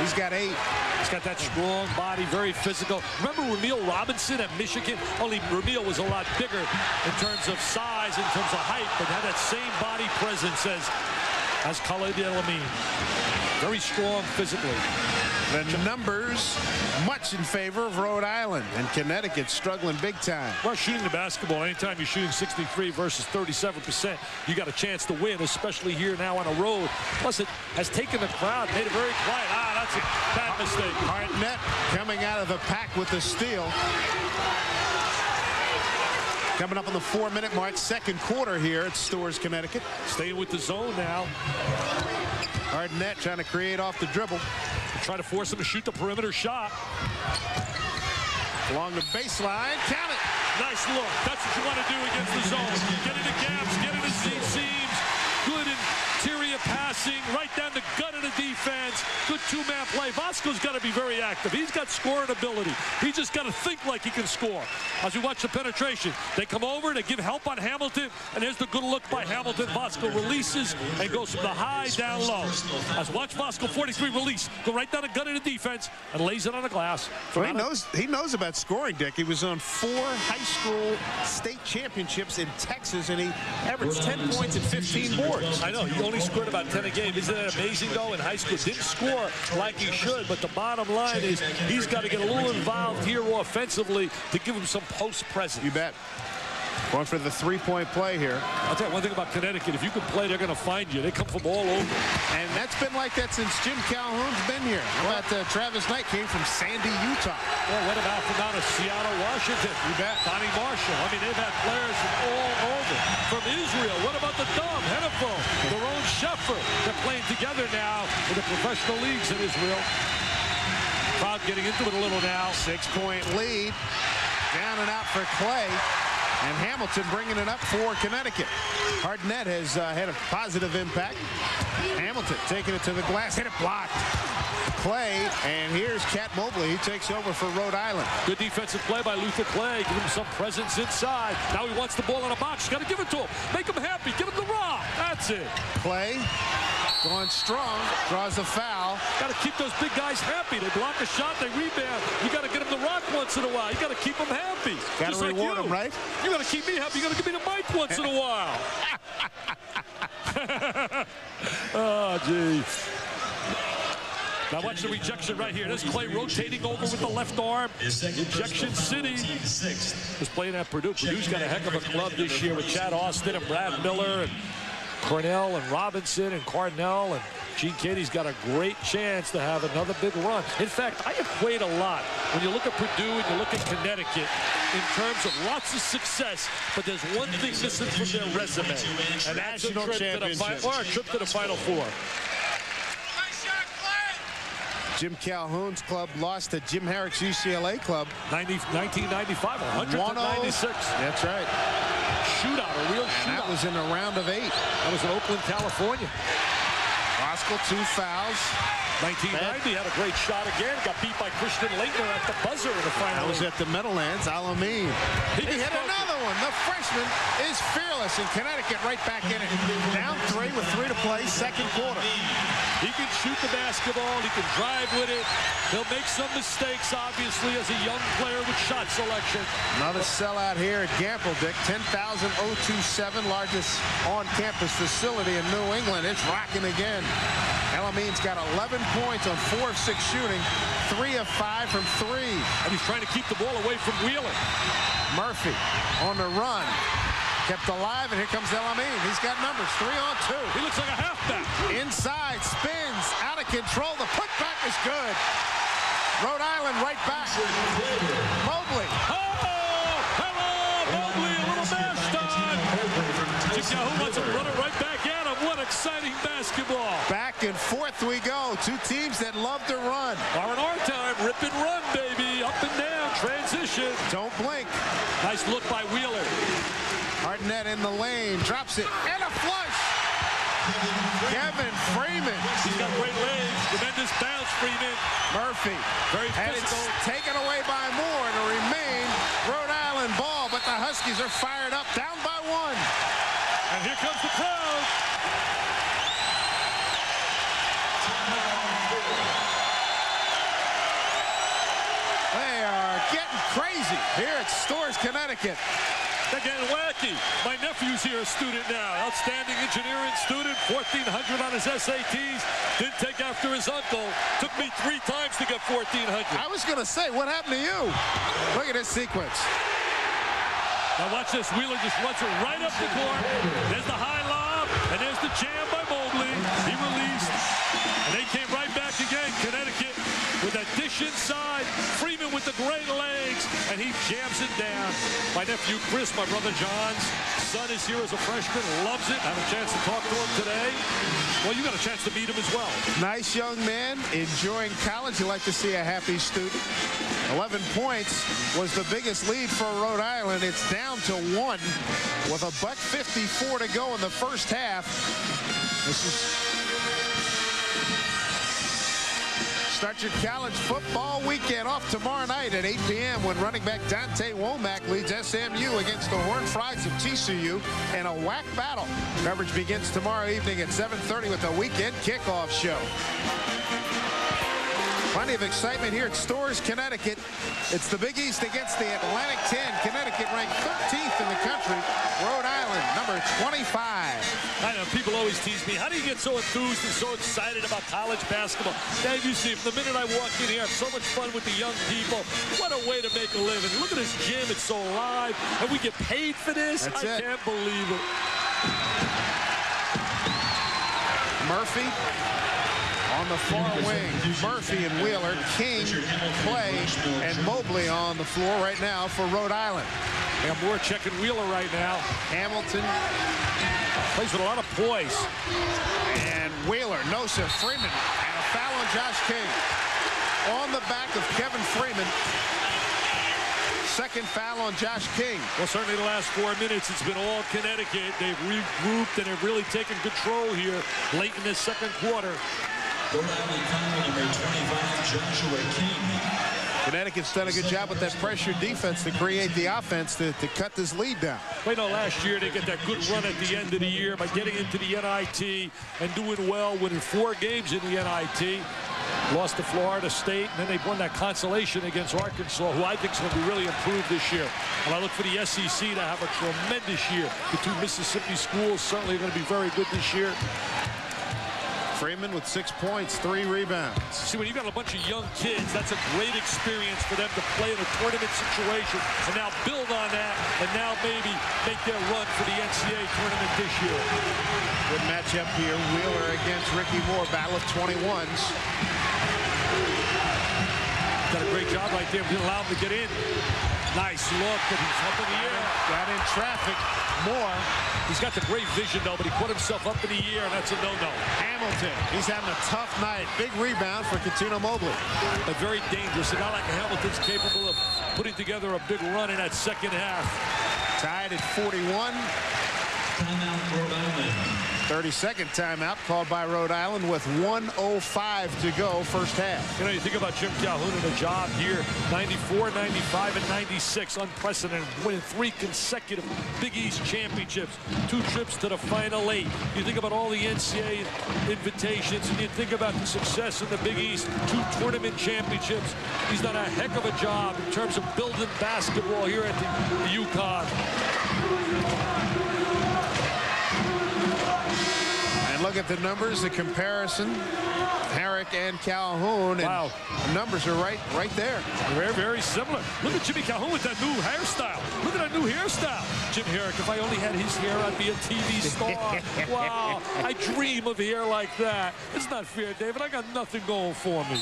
He's got 8. He's got that strong body, very physical. Remember Ramil Robinson at Michigan? Only Ramil was a lot bigger in terms of size, in terms of height, but had that same body presence as Khalid El-Amin. Very strong physically. The numbers much in favor of Rhode Island, and Connecticut struggling big time. Well, shooting the basketball, anytime you're shooting 63 versus 37%, you got a chance to win, especially here now on a road. Plus, it has taken the crowd, made it very quiet. That's a bad mistake. Arnett coming out of the pack with the steal. Coming up on the 4-minute mark, second quarter here at Storrs, Connecticut. Staying with the zone now. Arnett trying to create off the dribble. Try to force him to shoot the perimeter shot. Along the baseline, count it. Nice look. That's what you want to do against the zone. Get into gaps, get into seams. Good interior passing, right down the gut of the defense. Good two-man play. Bosco's got to be very active. He's got scoring ability. He's just got to think like he can score. As we watch the penetration, they come over, they give help on Hamilton, and there's the good look by Hamilton. Bosco releases and goes from the high down low. As watch Bosco 43 release, go right down the gut of the defense and lays it on the glass. Well, he knows about scoring, Dick. He was on 4 high school state championships in Texas, and he averaged 10 points and 15 boards. I know, he only scored about 10 a game. Isn't that amazing, though? In high school, didn't score like he should, but the bottom line is he's got to get a little involved here offensively to give him some post presence. You bet. Going for the three-point play here. I'll tell you one thing about Connecticut. If you can play, they're going to find you. They come from all over. And that's been like that since Jim Calhoun's been here. How about Travis Knight came from Sandy, Utah. Well, what about from out of Seattle, Washington? You bet. Donnie Marshall. I mean, they've had players from all over. From Israel. What about the Dom, Hennepin, Daron Sheffer? They're playing together now in the professional leagues in Israel. Crowd getting into it a little now. 6-point lead. Down and out for Clay. And Hamilton bringing it up for Connecticut. Arnett has had a positive impact. Hamilton taking it to the glass. Hit it blocked. Clay, and here's Cat Mobley. He takes over for Rhode Island. Good defensive play by Luther Clay. Give him some presence inside. Now he wants the ball in a box. Got to give it to him. Make him happy. Give him the rock. That's it. Clay going strong. Draws a foul. Got to keep those big guys happy. They block a shot. They rebound. You got to get them the rock once in a while. You got to keep them happy. Got to reward them, right? You got to keep me happy. You got to give me the mic once in a while. Oh, gee. Now watch the rejection right here. There's Clay rotating over with the left arm. Rejection City is playing at Purdue. Purdue's got a heck of a club this year with Chad Austin and Brad Miller and Cornell and Robinson and Carnell and Gene Katie's got a great chance to have another big run. In fact, I equate a lot when you look at Purdue and you look at Connecticut in terms of lots of success, but there's one thing missing from their resume, and that's a trip to the Final Four. Jim Calhoun's club lost to Jim Herrick's UCLA club. 1995, 100-96. That's right. Shootout, a real shootout. That was in a round of 8. That was in Oakland, California. Roscoe, 2 fouls. 1990 had a great shot again. Got beat by Christian Laettner at the buzzer in the final. That was at the Meadowlands. Alameen. He hit another one. The freshman is fearless, and Connecticut right back in it. Down 3 with 3 to play, second quarter. He can shoot the basketball. He can drive with it. He'll make some mistakes, obviously, as a young player with shot selection. Another sellout here at Gambledick. 10,027, largest on-campus facility in New England. It's rocking again. Alameen's got 11 points on 4 of 6 shooting, 3 of 5 from 3. And he's trying to keep the ball away from Wheeler. Murphy on the run. Kept alive, and here comes Alameen. He's got numbers, 3 on 2. He looks like a halfback. Inside, spins, out of control. The putback is good. Rhode Island right back. Mobley. Oh, hello, Mobley, a little mashed on. Jim Calhoun wants to run it right back at him. What exciting basketball. Back and forth we go. 2 teams that love to run. R&R time, rip and run, baby. Up and down, transition. Don't blink. Nice look by Wheeler. Hartnett in the lane, drops it, and a flush. Kevin Freeman. He's got great legs. Tremendous bounce, Freeman. Murphy. Very and physical. It's taken away by Moore to remain Rhode Island ball, but the Huskies are fired up, down by 1. And here comes the crowd. They are getting crazy here at Storrs, Connecticut. They're getting wacky. My nephew's here, a student now. Outstanding engineering student, 1,400 on his SATs. Didn't take after his uncle. Took me 3 times to get 1,400. I was going to say, what happened to you? Look at this sequence. Now watch this. Wheeler just runs it right up the court. There's the high lob, and there's the jam by Mobley. He released, and they came right back again. Connecticut with that dish inside. Freeman with the great legs, and he jams it down. My nephew Chris, my brother John's son, is here as a freshman. Loves it. I had a chance to talk to him today. Well, you got a chance to meet him as well. Nice young man, enjoying college. You like to see a happy student. 11 points was the biggest lead for Rhode Island. It's down to 1 with a $1:54 to go in the first half. This is start your college football weekend off tomorrow night at 8 p.m. when running back Dante Womack leads SMU against the Horned Frogs of TCU in a WAC battle. Coverage begins tomorrow evening at 7:30 with a weekend kickoff show. Plenty of excitement here at Storrs, Connecticut. It's the Big East against the Atlantic 10. Connecticut ranked 13th in the country. Rhode Island, number 25. I know, people always tease me. How do you get so enthused and so excited about college basketball? Dave, you see, from the minute I walk in here, I have so much fun with the young people. What a way to make a living. Look at this gym. It's so live. And we get paid for this? That's I can't believe it. Murphy on the far wing. Murphy and Wheeler, King, Clay, and Mobley on the floor right now for Rhode Island. They have Moore checking Wheeler right now. Hamilton plays with a lot of poise. And Wheeler, Nosa, Freeman, and a foul on Josh King. On the back of Kevin Freeman. Second foul on Josh King. Well, certainly the last 4 minutes, it's been all Connecticut. They've regrouped and have really taken control here late in this second quarter. Rhode Island foul number 25, Joshua King. Connecticut's done a good job with that pressure defense to create the offense to cut this lead down. We know last year they get that good run at the end of the year by getting into the NIT and doing well, winning 4 games in the NIT. Lost to Florida State, and then they've won that consolation against Arkansas, who I think is going to be really improved this year. And I look for the SEC to have a tremendous year. The 2 Mississippi schools certainly are going to be very good this year. Freeman with 6 points, 3 rebounds. See, when you've got a bunch of young kids, that's a great experience for them to play in a tournament situation and now build on that and now maybe make their run for the NCAA tournament this year. Good matchup here. Wheeler against Ricky Moore, battle of 21s. Got a great job right there. Didn't allow him to get in. Nice look, but he's up in the air. Got in traffic. Moore. He's got the great vision, though, but he put himself up in the air, and that's a no-no. Hamilton. He's having a tough night. Big rebound for Coutinho Mobley. But very dangerous. A guy like Hamilton's capable of putting together a big run in that second half. Tied at 41. Timeout, Rhode Island. 32nd timeout called by Rhode Island with 1:05 to go first half. You know, you think about Jim Calhoun and a job here, 94, 95, and 96, unprecedented, winning 3 consecutive Big East championships, 2 trips to the Final 8. You think about all the NCAA invitations, and you think about the success in the Big East, 2 tournament championships. He's done a heck of a job in terms of building basketball here at the UConn. Look at the numbers, the comparison. Herrick and Calhoun. Wow. And numbers are right there. Very, very similar. Look at Jimmy Calhoun with that new hairstyle. Look at that new hairstyle. Jim Herrick, if I only had his hair, I'd be a TV star. Wow. I dream of hair like that. It's not fair, David. I got nothing going for me.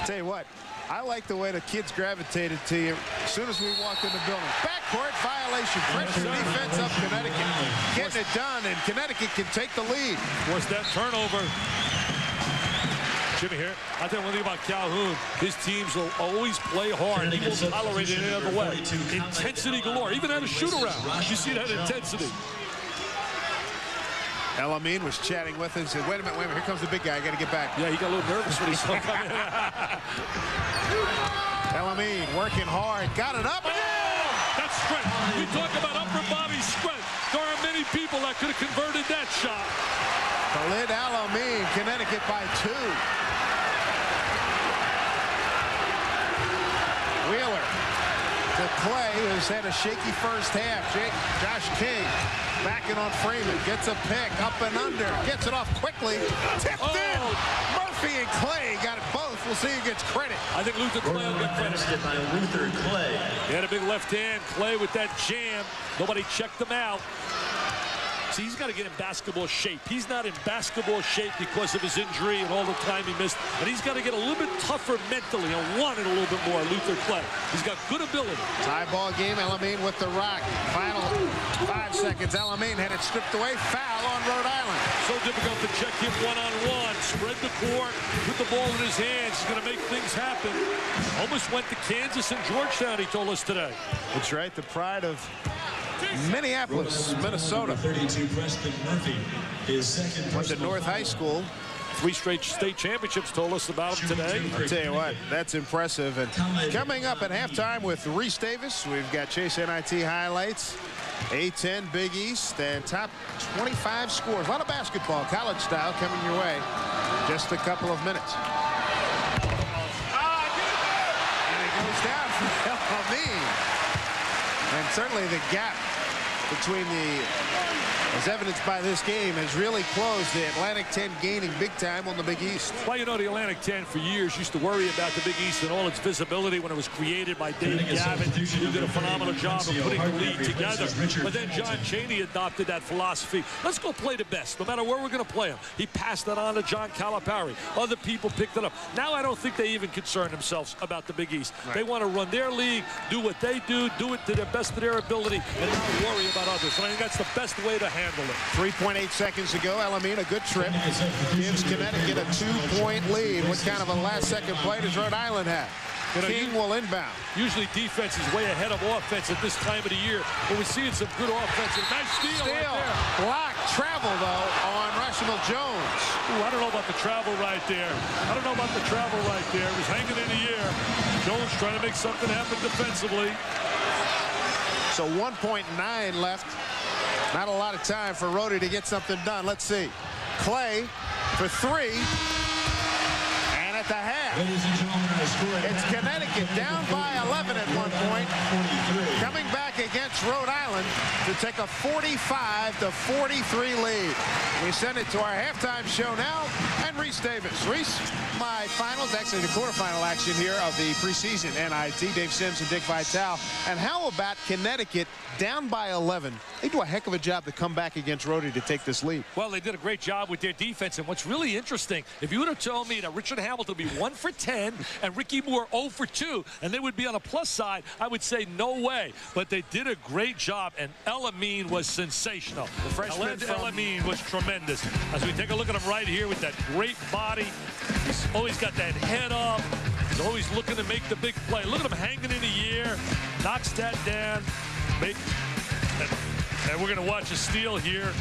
Tell you what, I like the way the kids gravitated to you as soon as we walked in the building. Backcourt violation. Pressure defense up Connecticut. Getting it done, and Connecticut can take the lead. What's that turnover? Jimmy here. I think one thing about Calhoun, his teams will always play hard. He won't tolerate it any other way. Intensity galore. Even at a shoot-around, you see that intensity. Elamine was chatting with us and said, wait a minute, here comes the big guy. I got to get back. Yeah, he got a little nervous when he saw coming. Elamine working hard. Got it up. Oh, that's strength. We talk about upper body strength. There are many people that could have converted that shot. Khalid Elamine, Connecticut by 2. Wheeler to Clay, who's had a shaky first half. Josh King backing on Freeman. Gets a pick, up and under. Gets it off quickly. Tipped in. Murphy and Clay got it both. We'll see who gets credit. I think Luther Clay will get credit. By Luther Clay. He had a big left hand. Clay with that jam. Nobody checked him out. See, he's got to get in basketball shape. He's not in basketball shape because of his injury and all the time he missed. And he's got to get a little bit tougher mentally and want it a little bit more, Luther Clay. He's got good ability. Tie ball game, Elamine with the rock. Final 5 seconds. Elamine had it stripped away. Foul on Rhode Island. So difficult to check him one-on-one. Spread the court, put the ball in his hands. He's going to make things happen. Almost went to Kansas and Georgetown, he told us today. That's right, the pride of Minneapolis, Minnesota. 32 Preston Murphy, his second. Went to North High School. 3 straight state championships, told us about him today. I'll tell you what, that's impressive. And coming up at halftime with Reese Davis, we've got Chase NIT highlights, A10 Big East, and top 25 scores. A lot of basketball, college style, coming your way. Just a couple of minutes. And it goes down for Elamine. And certainly the gap between as evidenced by this game, has really closed. The Atlantic 10 gaining big time on the Big East. Well, you know, the Atlantic 10 for years used to worry about the Big East and all its visibility when it was created by Dave Gavin, who did a phenomenal job of putting the league together. But then John Chaney adopted that philosophy. Let's go play the best, no matter where we're going to play them. He passed that on to John Calipari. Other people picked it up. Now I don't think they even concern themselves about the Big East. Right. They want to run their league, do what they do it to the best of their ability, and not worry about others. And I think that's the best way to handle it. 3.8 seconds to go. Elamine, a good trip, gives Connecticut a 2-point lead. What kind of a last-second play does Rhode Island have? You know, King will inbound. Usually defense is way ahead of offense at this time of the year, but we're seeing some good offense. Nice steal right there. Block travel, though, on Rushmel Jones. Ooh, I don't know about the travel right there. I don't know about the travel right there. It was hanging in the air. Jones trying to make something happen defensively. So 1.9 left. Not a lot of time for Rhode to get something done. Let's see. Clay for 3. And at the half. Ladies and gentlemen, our score at It's half. Connecticut down by 11 at one point, 43. coming back against Rhode Island to take a 45-43 lead. We send it to our halftime show now, and Reese Davis. Reese, my finals, actually the quarterfinal action here of the preseason NIT. Dave Sims and Dick Vitale. And how about Connecticut down by 11? They do a heck of a job to come back against Rhode to take this lead. Well, they did a great job with their defense, and what's really interesting, if you would have told me that Richard Hamilton would be 1 for 10 and Ricky Moore 0 for 2, and they would be on a plus side, I would say no way. But they did a great job, and El-Amin was sensational. The freshman El-Amin was tremendous. As we take a look at him right here with that great body, he's always got that head up. He's always looking to make the big play. Look at him hanging in the air, knocks that down. And we're going to watch a steal here.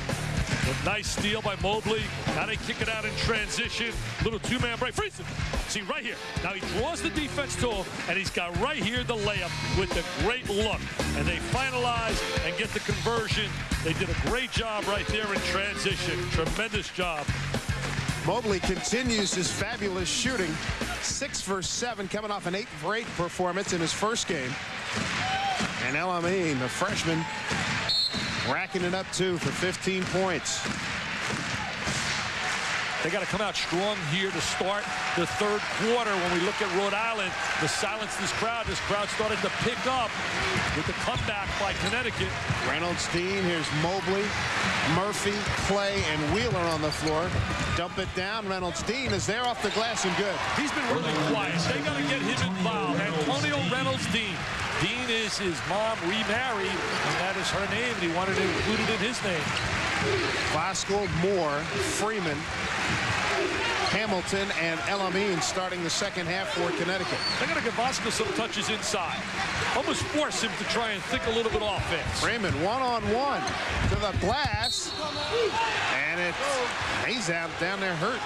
A nice steal by Mobley. Now they kick it out in transition. Little two-man break. Freeze it. See, right here. Now he draws the defense to him, and he's got right here the layup with the great look. And they finalize and get the conversion. They did a great job right there in transition. Tremendous job. Mobley continues his fabulous shooting. 6 for 7, coming off an 8 for 8 performance in his first game. And El-Amin, the freshman, racking it up too for 15 points. They got to come out strong here to start the third quarter. When we look at Rhode Island, to silence this crowd started to pick up with the comeback by Connecticut. Reynolds, Dean, here's Mobley, Murphy, Clay, and Wheeler on the floor. Dump it down. Reynolds, Dean is there off the glass and good. He's been really quiet. They got to get him involved. Antonio Reynolds, Dean. Dean is his mom remarried, and that is her name, and he wanted to include it in his name. Voskuhl, Moore, Freeman, Hamilton, and El-Amin starting the second half for Connecticut. They're going to give Voskuhl some touches inside. Almost force him to try and think a little bit offense. Freeman one-on-one to the glass, and he's out down there hurt.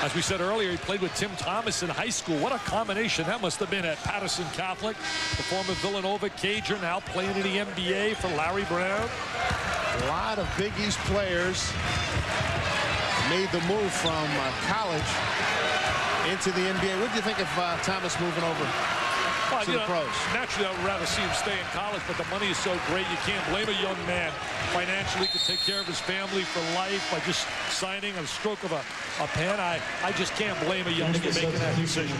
As we said earlier, he played with Tim Thomas in high school. What a combination that must have been at Patterson Catholic. The former Villanova Cajun, now playing in the NBA for Larry Brown. A lot of Big East players made the move from college into the NBA. What do you think of Thomas moving over to the pros? Naturally, I would rather see him stay in college, but the money is so great, you can't blame a young man. Financially, could take care of his family for life by just signing a stroke of a pen. I just can't blame a young man making that decision.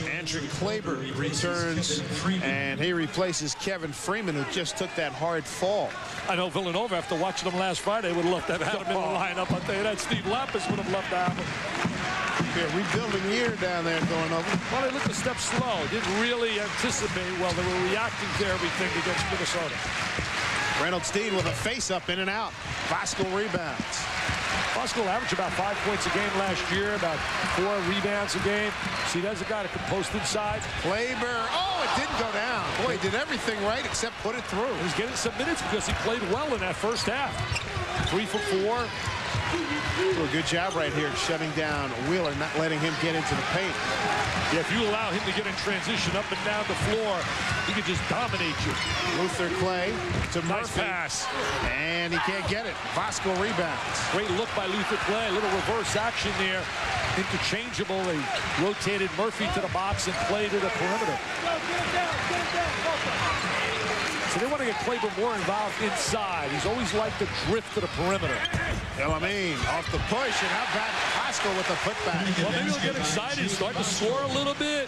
Andrew Claiborne returns, and he replaces Kevin Freeman, who just took that hard fall. I know Villanova, after watching them last Friday, would love to have had him in the lineup. I'll tell you that. Steve Lapis would have loved to have him. Yeah, rebuilding year down there going over. Well, they looked a step slow. Didn't really anticipate. Well, they were reacting to everything against Minnesota. Reynolds Dean with a face-up in and out. Voskuhl rebounds. Voskuhl averaged about 5 points a game last year, about 4 rebounds a game. See, there's a guy that can post inside. Claiborne, oh, it didn't go down. Boy, he did everything right except put it through. He's getting some minutes because he played well in that first half. 3 for 4. Do a good job right here shutting down Wheeler, not letting him get into the paint. Yeah, if you allow him to get in transition up and down the floor, he could just dominate you. Luther Clay to Nice Murphy. pass. And he can't get it. Voskuhl rebounds. Great look by Luther Clay. A little reverse action there. Interchangeable. They rotated Murphy to the box and Clay to the perimeter. So they want to get Claiborne more involved inside. He's always liked to drift to the perimeter. El-Amin off the push, and how about Voskuhl with the putback? Well, maybe he'll get excited, start to score a little bit,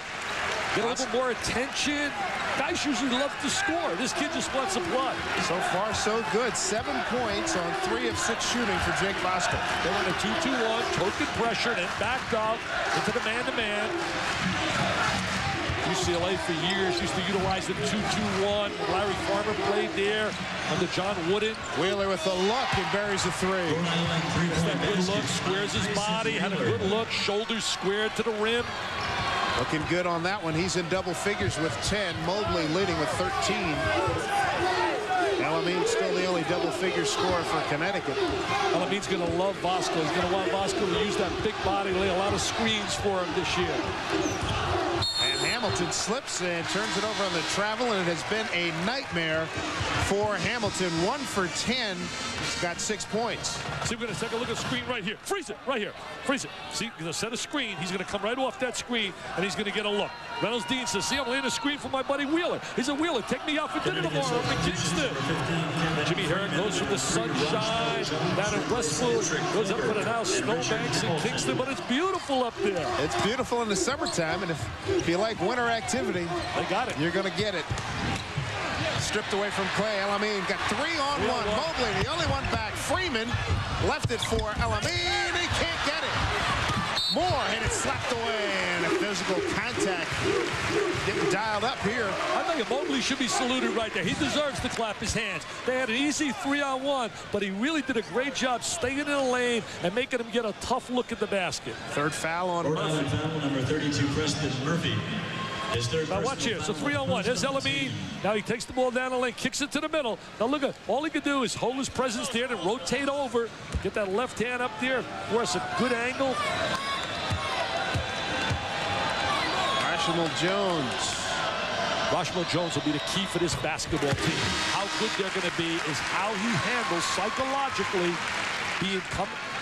get a little more attention. Guys usually love to score. This kid just wants some blood. So far, so good. 7 points on 3 of 6 shooting for Jake Voskuhl. They went a 2-2-1, token pressure, and backed out into the man-to-man. UCLA for years used to utilize the 2-2-1. Larry Farmer played there under John Wooden. Wheeler with the look and buries a 3. Gets that good look, squares his body, had a good look, shoulders squared to the rim. Looking good on that one. He's in double figures with 10. Mobley leading with 13. El-Amin still the only double-figure scorer for Connecticut. El-Amin's going to love Voskuhl. He's going to want Voskuhl to use that big body, lay a lot of screens for him this year. And Hamilton slips and turns it over on the travel, and it has been a nightmare for Hamilton. 1 for 10. He's got 6 points. See, we're going to take a look at the screen right here. Freeze it, right here. Freeze it. See, he's going to set a screen. He's going to come right off that screen, and he's going to get a look. Reynolds Dean says, see, I'm laying a screen for my buddy Wheeler. He's a Wheeler. Take me out for dinner tomorrow up in Kingston. Jimmy Herrick goes from the sunshine down in Westwood, goes up to the now snowbanks in Kingston, but it's beautiful up there. It's beautiful in the summertime, and if you like winter activity, they got it. You're going to get it. Stripped away from Clay. Elamine got 3-on-1. Mobley, the only one back. Freeman left it for Elamine. He can't get it. Moore hit it slapped away, and a physical contact getting dialed up here. I tell you, Mobley should be saluted right there. He deserves to clap his hands. They had an easy 3-on-1, but he really did a great job staying in the lane and making him get a tough look at the basket. Third foul on Murphy. Foul number 32, Preston Murphy. Now watch here. It's a 3-on-1. There's Elamine. Now he takes the ball down the lane, kicks it to the middle. Now look at all he can do is hold his presence there and rotate over, get that left hand up there, force a good angle. Rashomon Jones. Rashomon Jones will be the key for this basketball team. How good they're going to be is how he handles psychologically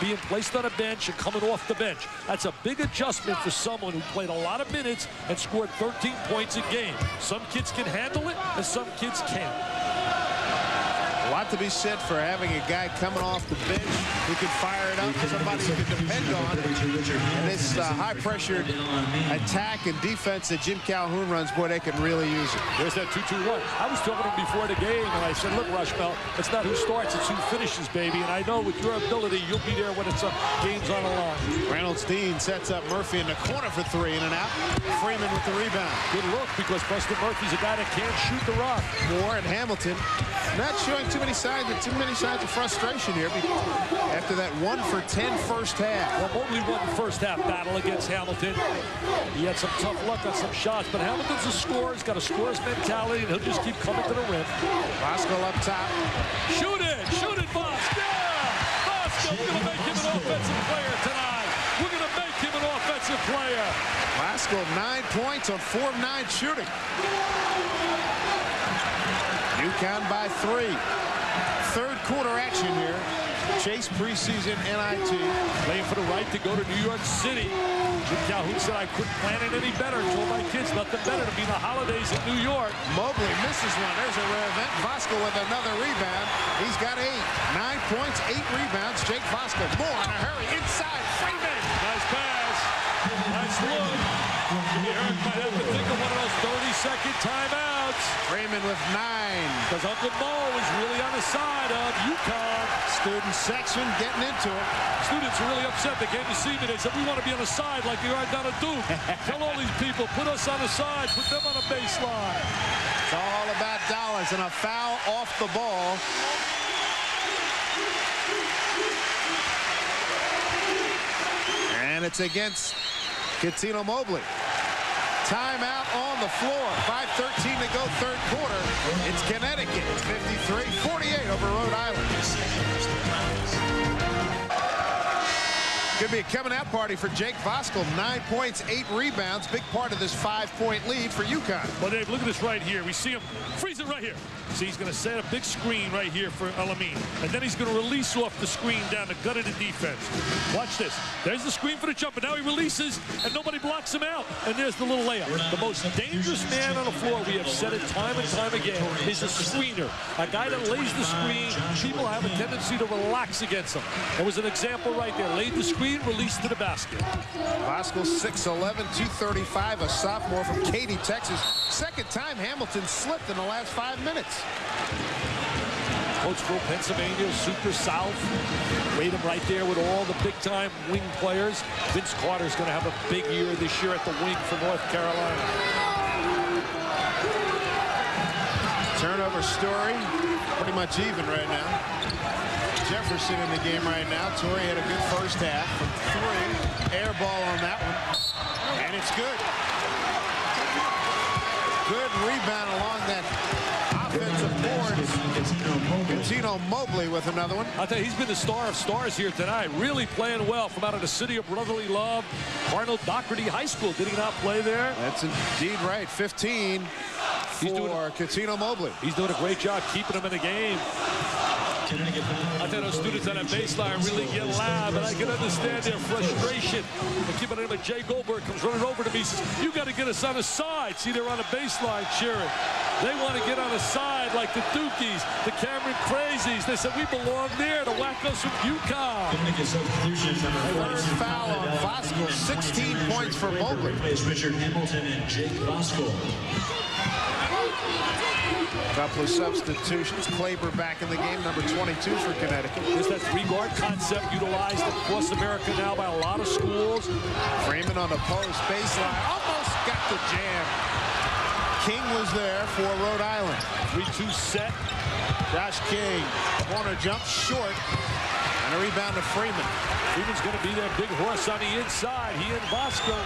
being placed on a bench and coming off the bench. That's a big adjustment for someone who played a lot of minutes and scored 13 points a game. Some kids can handle it, and some kids can't. A lot to be said for having a guy coming off the bench who can fire it up, somebody you can depend on. And this high-pressured attack and defense that Jim Calhoun runs, boy, they can really use it. There's that 2-2-1. I was talking to him before the game, and I said, look, Rushmel, it's not who starts, it's who finishes, baby. And I know with your ability, you'll be there when it's game's on the line. Reynolds Dean sets up Murphy in the corner for 3, in and out. Freeman with the rebound. Good look, because Preston Murphy's a guy that can't shoot the rock. Moore and Hamilton not showing too many signs of frustration here after that 1 for 10 first half. Well, Mobley won the first half battle against Hamilton. He had some tough luck on some shots, but Hamilton's a scorer. He's got a scorer's mentality, and he'll just keep coming to the rim. Bosco up top. Shoot it, Bosco! Yeah! Bosco, we're going to make him an offensive player tonight. We're going to make him an offensive player. Bosco 9 points on 4 of 9 shooting. UConn by 3. Third quarter action here. Chase preseason NIT. Playing for the right to go to New York City. Jim Calhoun said I couldn't plan it any better. I told my kids nothing better to be the holidays in New York. Mobley misses one. There's a rare event. Bosco with another rebound. He's got 8. 9 points, 8 rebounds. Jake Bosco. More in a hurry. Inside. Freeman. Nice pass. Nice look. Jimmy Herrick might have to think of one of those 30-second timeouts. Freeman with 9. Because Uncle Mo is really on the side of UConn. Student section getting into it. Students are really upset. They came to see me. They said, we want to be on the side like you are down at Duke. Tell all these people, put us on the side. Put them on a baseline. It's all about dollars, and a foul off the ball. And it's against Catino Mobley. Timeout on the floor. 5:13 to go, third quarter. It's Connecticut. 53-48 over Rhode Island. Could be a coming-out party for Jake Bosco. 9 points, 8 rebounds. Big part of this 5-point lead for UConn. Well, Dave, look at this right here. We see him freeze it right here. See, he's going to set a big screen right here for Elamine. And then he's going to release off the screen down the gut of the defense. Watch this. There's the screen for the jumper. Now he releases, and nobody blocks him out. And there's the little layup. The most dangerous man on the floor, we have said it time and time again, is a screener. A guy that lays the screen, people have a tendency to relax against him. There was an example right there. Laid the screen, released to the basket. Bosco 6'11", 235, a sophomore from Katy, Texas. Second time Hamilton slipped in the last 5 minutes. Coachville, Pennsylvania, Super South. Rate him right there with all the big-time wing players. Vince Carter's going to have a big year this year at the wing for North Carolina. Turnover story, pretty much even right now. Jefferson in the game right now. Torrey had a good first half from 3. Air ball on that one. And it's good. Good rebound along that offensive boards. Catino Mobley with another one. I'll tell you, he's been the star of stars here tonight. Really playing well from out of the city of brotherly love. Arnold Doherty High School. Did he not play there? That's indeed right. 15 for Catino Mobley. He's doing a great job keeping him in the game. I think those students on that baseline really get loud, and I can understand their frustration. The kid by the name of Jay Goldberg comes running over to me and says, "You got to get us on the side." See, they're on the baseline cheering. They want to get on the side like the Dukies, the Cameron Crazies. They said, "We belong there." The Wackos from UConn. Third foul on Voskuhl. 16 points for Mobley. Richard Hamilton and Jake Voskuhl. Couple of substitutions. Kleber back in the game, number 22 for Connecticut. There's that three-guard concept utilized across America now by a lot of schools. Freeman on the post baseline. Almost got the jam. King was there for Rhode Island. 3-2 set. Josh King. Corner jump short. And a rebound to Freeman. Freeman's going to be their big horse on the inside. He and Voskuhl.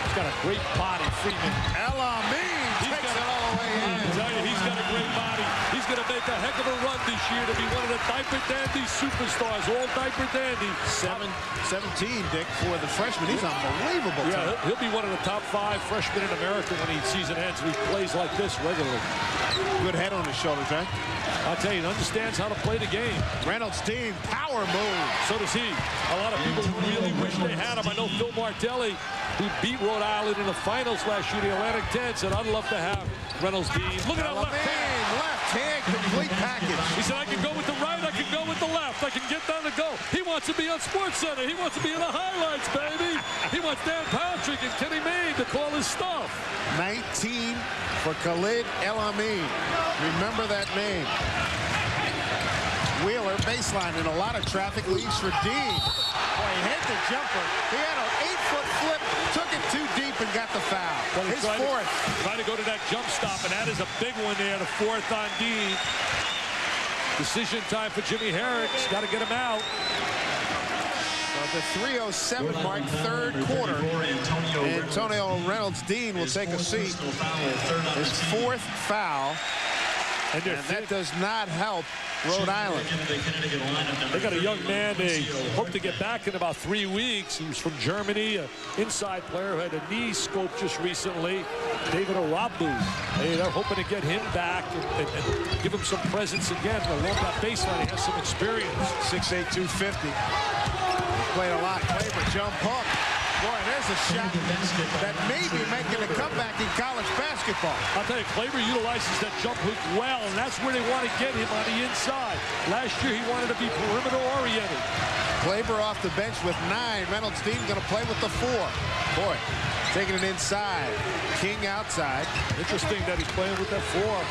He's got a great body, Freeman. Elamine takes it all the way in. I tell you, he's got a great body. He's going to make a heck of a run this year to be one of the diaper dandy superstars. All diaper dandy. 17, Dick, for the freshman. He's unbelievable. Yeah, he'll be one of the top 5 freshmen in America when the season ends. He plays like this regularly. Good head on his shoulders, right? I'll tell you, he understands how to play the game. Reynolds Dean, power move. So does he. A lot of people really wish they had him. I know Phil Martelli, who beat Rhode Island in the finals last year, the Atlantic 10, said, "I'd love to have Reynolds Dean." Look at that left hand. Left hand, complete package. He said, "I can go with the right, I can go with the left. I can get down the goal." He wants to be on SportsCenter. He wants to be in the highlights, baby. He wants Dan Patrick and Kenny Mayne to call his stuff. 19 for Khalid Elamine. Remember that name. Wheeler baseline and a lot of traffic leaves for Dean. Boy, he hit the jumper. He had an 8-foot flip, took it too deep and got the foul. His fourth. Trying to go to that jump stop, and that is a big one there, the 4th on Dean. Decision time for Jimmy Herrick's. Got to get him out. The 3:07 mark, third quarter. Antonio Reynolds Dean will take a seat. His 4th foul. And that does not help Rhode Island. They got a young man they hope to get back in about 3 weeks. He was from Germany, an inside player who had a knee scope just recently. David Arabu. They're hoping to get him back and give him some presence again along that baseline. He has some experience. 6'8", 250. Played a lot. Kleber jump hook. Boy, there's a shot that may be making a comeback in college basketball. I'll tell you, Kleber utilizes that jump hook well, and that's where they want to get him, on the inside. Last year, he wanted to be perimeter-oriented. Kleber off the bench with 9. Reynolds Dean going to play with the 4. Boy, taking it inside. King outside. Interesting that he's playing with that 4.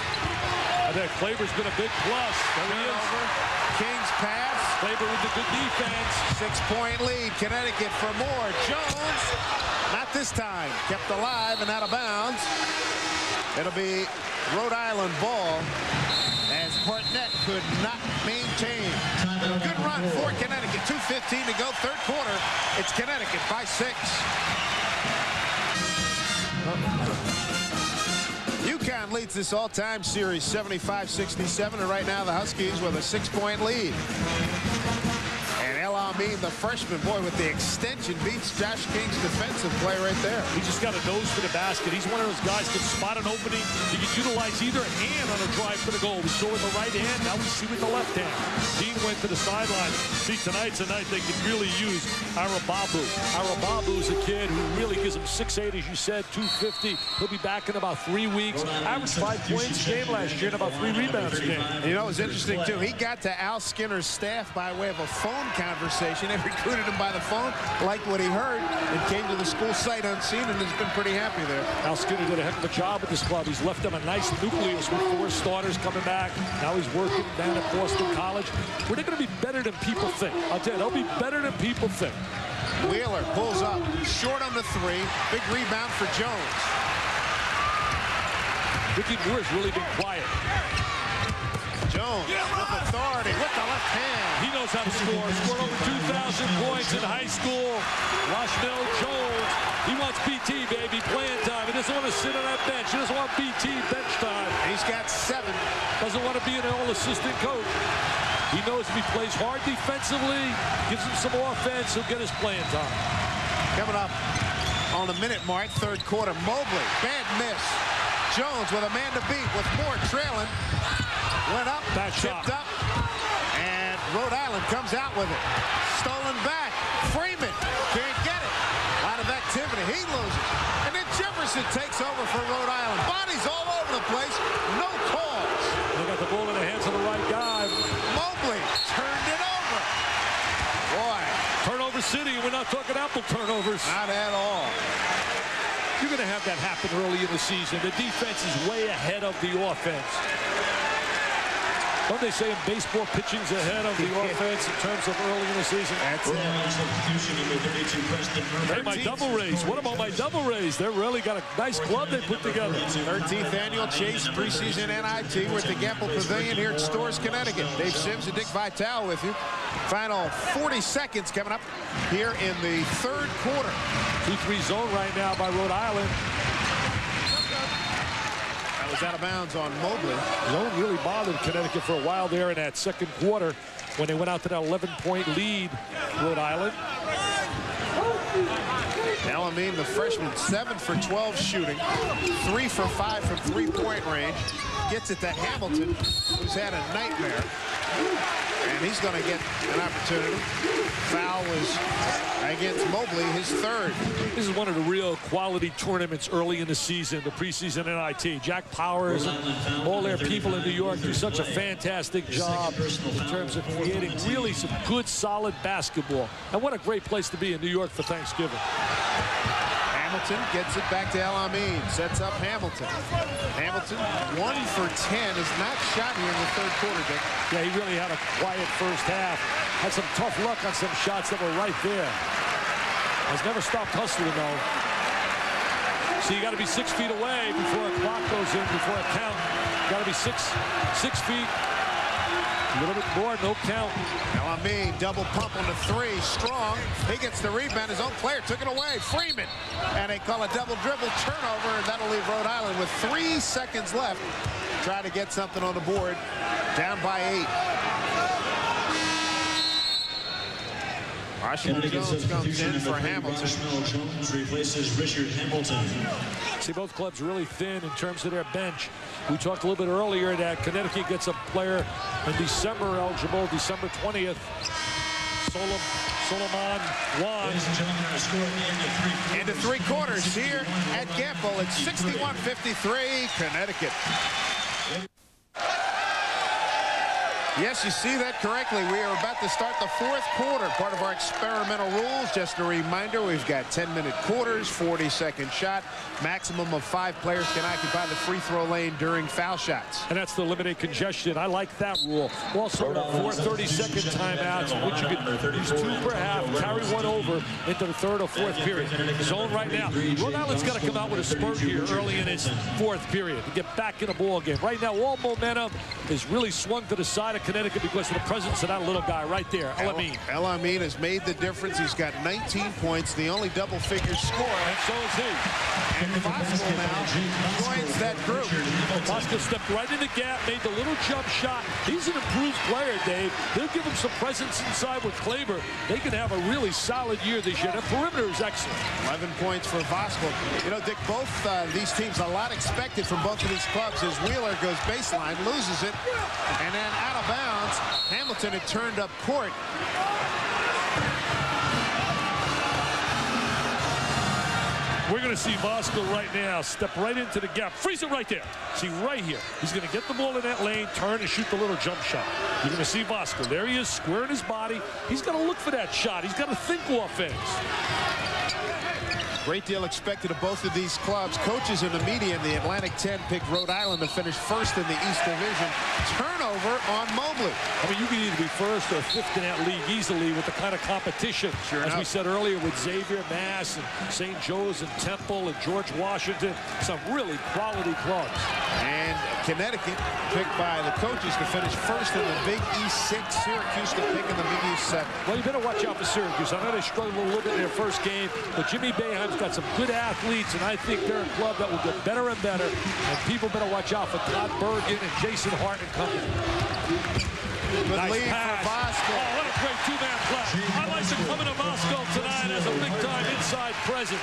I think Kleber's been a big plus. There he is. Over. King's pass. Kleber with the good defense. 6-point lead. Connecticut for more. Jones, not this time. Kept alive and out of bounds. It'll be Rhode Island ball as Barnett could not maintain. Good run for Connecticut. 2:15 to go, third quarter. It's Connecticut by 6. UConn leads this all-time series 75-67, and right now the Huskies with a 6-point lead. And Elamine, the freshman, boy, with the extension, beats Josh King's defensive play right there. He just got a nose for the basket. He's one of those guys that can spot an opening. He can utilize either hand on a drive for the goal. We saw with the right hand, now we see with the left hand. Dean went to the sideline. See, tonight's a night they could really use Arababu. Arababu is a kid who really gives him 6'8", as you said, 250. He'll be back in about 3 weeks. Averaged 5 points a game last year and about 3 rebounds a game. You know, it's interesting, too. He got to Al Skinner's staff by way of a phone conversation. They recruited him by the phone, liked what he heard, and came to the school sight unseen, and has been pretty happy there. Al Skinner did a heck of a job with this club. He's left them a nice nucleus with 4 starters coming back. Now he's working down at Boston College. Where they're going to be better than people think. I'll tell you, they'll be better than people think. Wheeler pulls up, short on the 3. Big rebound for Jones. Ricky Moore's really been quiet. Jones with authority with the left hand. He knows how to score. Scored over 2,000 points in high school. Rashmel Jones. He wants PT, baby. Playing time. And this doesn't want to sit on that bench. He doesn't want BT bench time. He's got 7. Doesn't want to be an all-assistant coach. He knows if he plays hard defensively, gives him some offense, he'll get his playing time. Coming up on the minute mark, third quarter, Mobley, bad miss. Jones with a man to beat with more trailing. Went up, tipped up, and Rhode Island comes out with it. Stolen back. Freeman can't get it. A lot of activity. He loses. And then Jefferson takes over for Rhode Island. Bodies all over the place. No calls. They got the ball in the hands of the right guy. Mobley turned it over. Boy. Turnover city. We're not talking apple turnovers. Not at all. You're going to have that happen early in the season. The defense is way ahead of the offense. Don't they say in baseball, pitching's ahead of the offense in terms of early in the season? That's it. Hey, my double rays. What about my double rays? They've really got a nice club they put together. 13th annual Chase preseason NIT. We're at the Gamble Pavilion here in Storrs, Connecticut. Dave Sims and Dick Vitale with you. Final 40 seconds coming up here in the third quarter. 2-3 zone right now by Rhode Island. That was out of bounds on Mobley. Zone really bothered Connecticut for a while there in that second quarter when they went out to that 11-point lead, Rhode Island. Alameen, the freshman, 7 for 12 shooting, 3 for 5 from three-point range. Gets it to Hamilton, who's had a nightmare. And he's going to get an opportunity. Foul was against Mobley, his third. This is one of the real quality tournaments early in the season, the preseason NIT. Jack Powers and all their people in New York do such a fantastic job in terms of creating really some good, solid basketball. And what a great place to be in New York for Thanksgiving. Hamilton gets it back to Alameen. Sets up Hamilton. Hamilton, 1 for 10, is not shot here in the third quarter, Dick. Yeah, he really had a quiet first half. Had some tough luck on some shots that were right there. Has never stopped hustling, though. So you got to be 6 feet away before a clock goes in, before a count. Got to be six feet. A little bit more, no count. Alameen, double pump on the 3. Strong. He gets the rebound. His own player took it away. Freeman. And they call a double dribble turnover, and that'll leave Rhode Island with 3 seconds left. Try to get something on the board. Down by 8. Washington Jones comes in for Hamilton. Jones replaces Richard Hamilton. See, both clubs really thin in terms of their bench. We talked a little bit earlier that Connecticut gets a player in December eligible, December 20th. Solomon Juan. Ladies and gentlemen, our score at the end of 3 quarters. Into 3 quarters here at Gamble. It's 61-53, Connecticut. Yes, you see that correctly. We are about to start the fourth quarter, part of our experimental rules. Just a reminder, we've got 10-minute quarters, 40-second shot. Maximum of 5 players can occupy the free throw lane during foul shots. And that's to eliminate congestion. I like that rule. Also, 4 30-second timeouts, which you could use 2 per half, carry 1 over into the third or fourth period. Zone right now. Rhode Island's got to come out with a spurt here early in its fourth period to get back in the ball game. Right now, all momentum is really swung to the side of Connecticut because of the presence of that little guy right there, Alameen. Alameen has made the difference. He's got 19 points, the only double-figure scorer. And so is he. And Bosco now joins that group. Bosco stepped right in the gap, made the little jump shot. He's an improved player, Dave. They'll give him some presence inside with Kleber. They can have a really solid year this year. The perimeter is excellent. 11 points for Bosco. You know, Dick, both these teams, a lot expected from both of these clubs as Wheeler goes baseline, loses it, and then out of bounds. Hamilton had turned up court. We're going to see Bosco right now step right into the gap. Freeze it right there. See, right here. He's going to get the ball in that lane, turn, and shoot the little jump shot. You're going to see Bosco. There he is, squaring his body. He's got to look for that shot. He's got to think offense. Great deal expected of both of these clubs. Coaches in the media in the Atlantic 10 picked Rhode Island to finish first in the East Division. Turnover on Mobley. I mean, you can either be first or fifth in that league easily with the kind of competition. Sure as enough. we said earlier with Xavier, Mass, and St. Joe's, and Temple, and George Washington. Some really quality clubs. And Connecticut picked by the coaches to finish first in the Big East 6. Syracuse to pick in the Big East 7. Well, you better watch out for Syracuse. I know they struggled a little bit in their first game, but Jimmy Boeheim's club's got some good athletes, and I think they're a club that will get better and better. And people better watch out for Todd Bergen and Jason Hart and company. Good Nice lead pass. for Vosco. Oh, what a great two-man play. I like him coming to Vosco tonight as a big-time inside presence.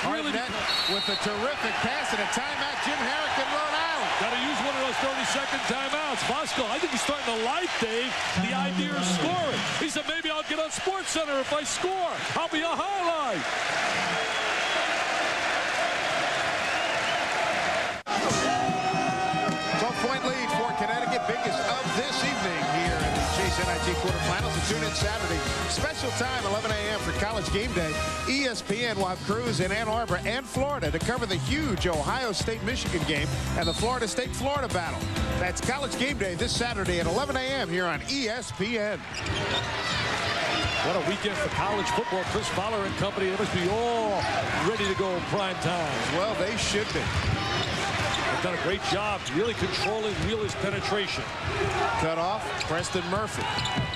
Really Arnett with a terrific pass and a timeout. Jim Herrick in Rhode Island. got to use one of those 30-second timeouts. Vosco, I think he's starting to like, Dave, the idea of scoring. He said, maybe I'll get on SportsCenter if I score. I'll be a highlight. 12-point lead for Connecticut, biggest of this evening here in the Chase NIT quarterfinals. And tune in Saturday, special time, 11 a.m. for College Game Day. ESPN will have crews in Ann Arbor and Florida to cover the huge Ohio State-Michigan game and the Florida State-Florida battle. That's College Game Day this Saturday at 11 a.m. here on ESPN. What a weekend for college football. Chris Fowler and company, they must be all ready to go in prime time. Well, they should be. They've done a great job really controlling Wheeler's penetration. Cut off, Preston Murphy.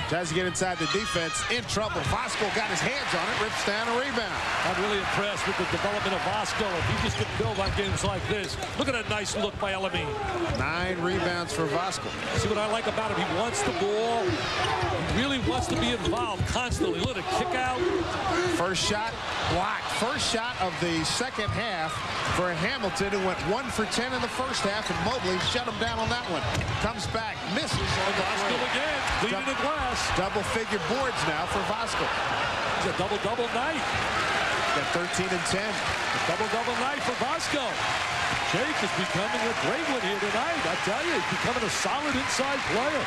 Tries to get inside the defense, in trouble. Vosco got his hands on it, rips down a rebound. I'm really impressed with the development of Vosco. If he just can build on games like this. Look at that nice look by Elamine. 9 rebounds for Vosco. See what I like about him? He wants the ball. He really wants to be involved constantly. Look at a kick out. First shot blocked. First shot of the second half for Hamilton, who went 1 for 10 in the first half, and Mobley shut him down on that one. Comes back, misses on the Vosco three. again, leading the glass. Double-figure boards now for Vosco. It's a double-double night. Got 13 and 10. A double-double night for Vosco. Jake is becoming a great one here tonight. I tell you, he's becoming a solid inside player.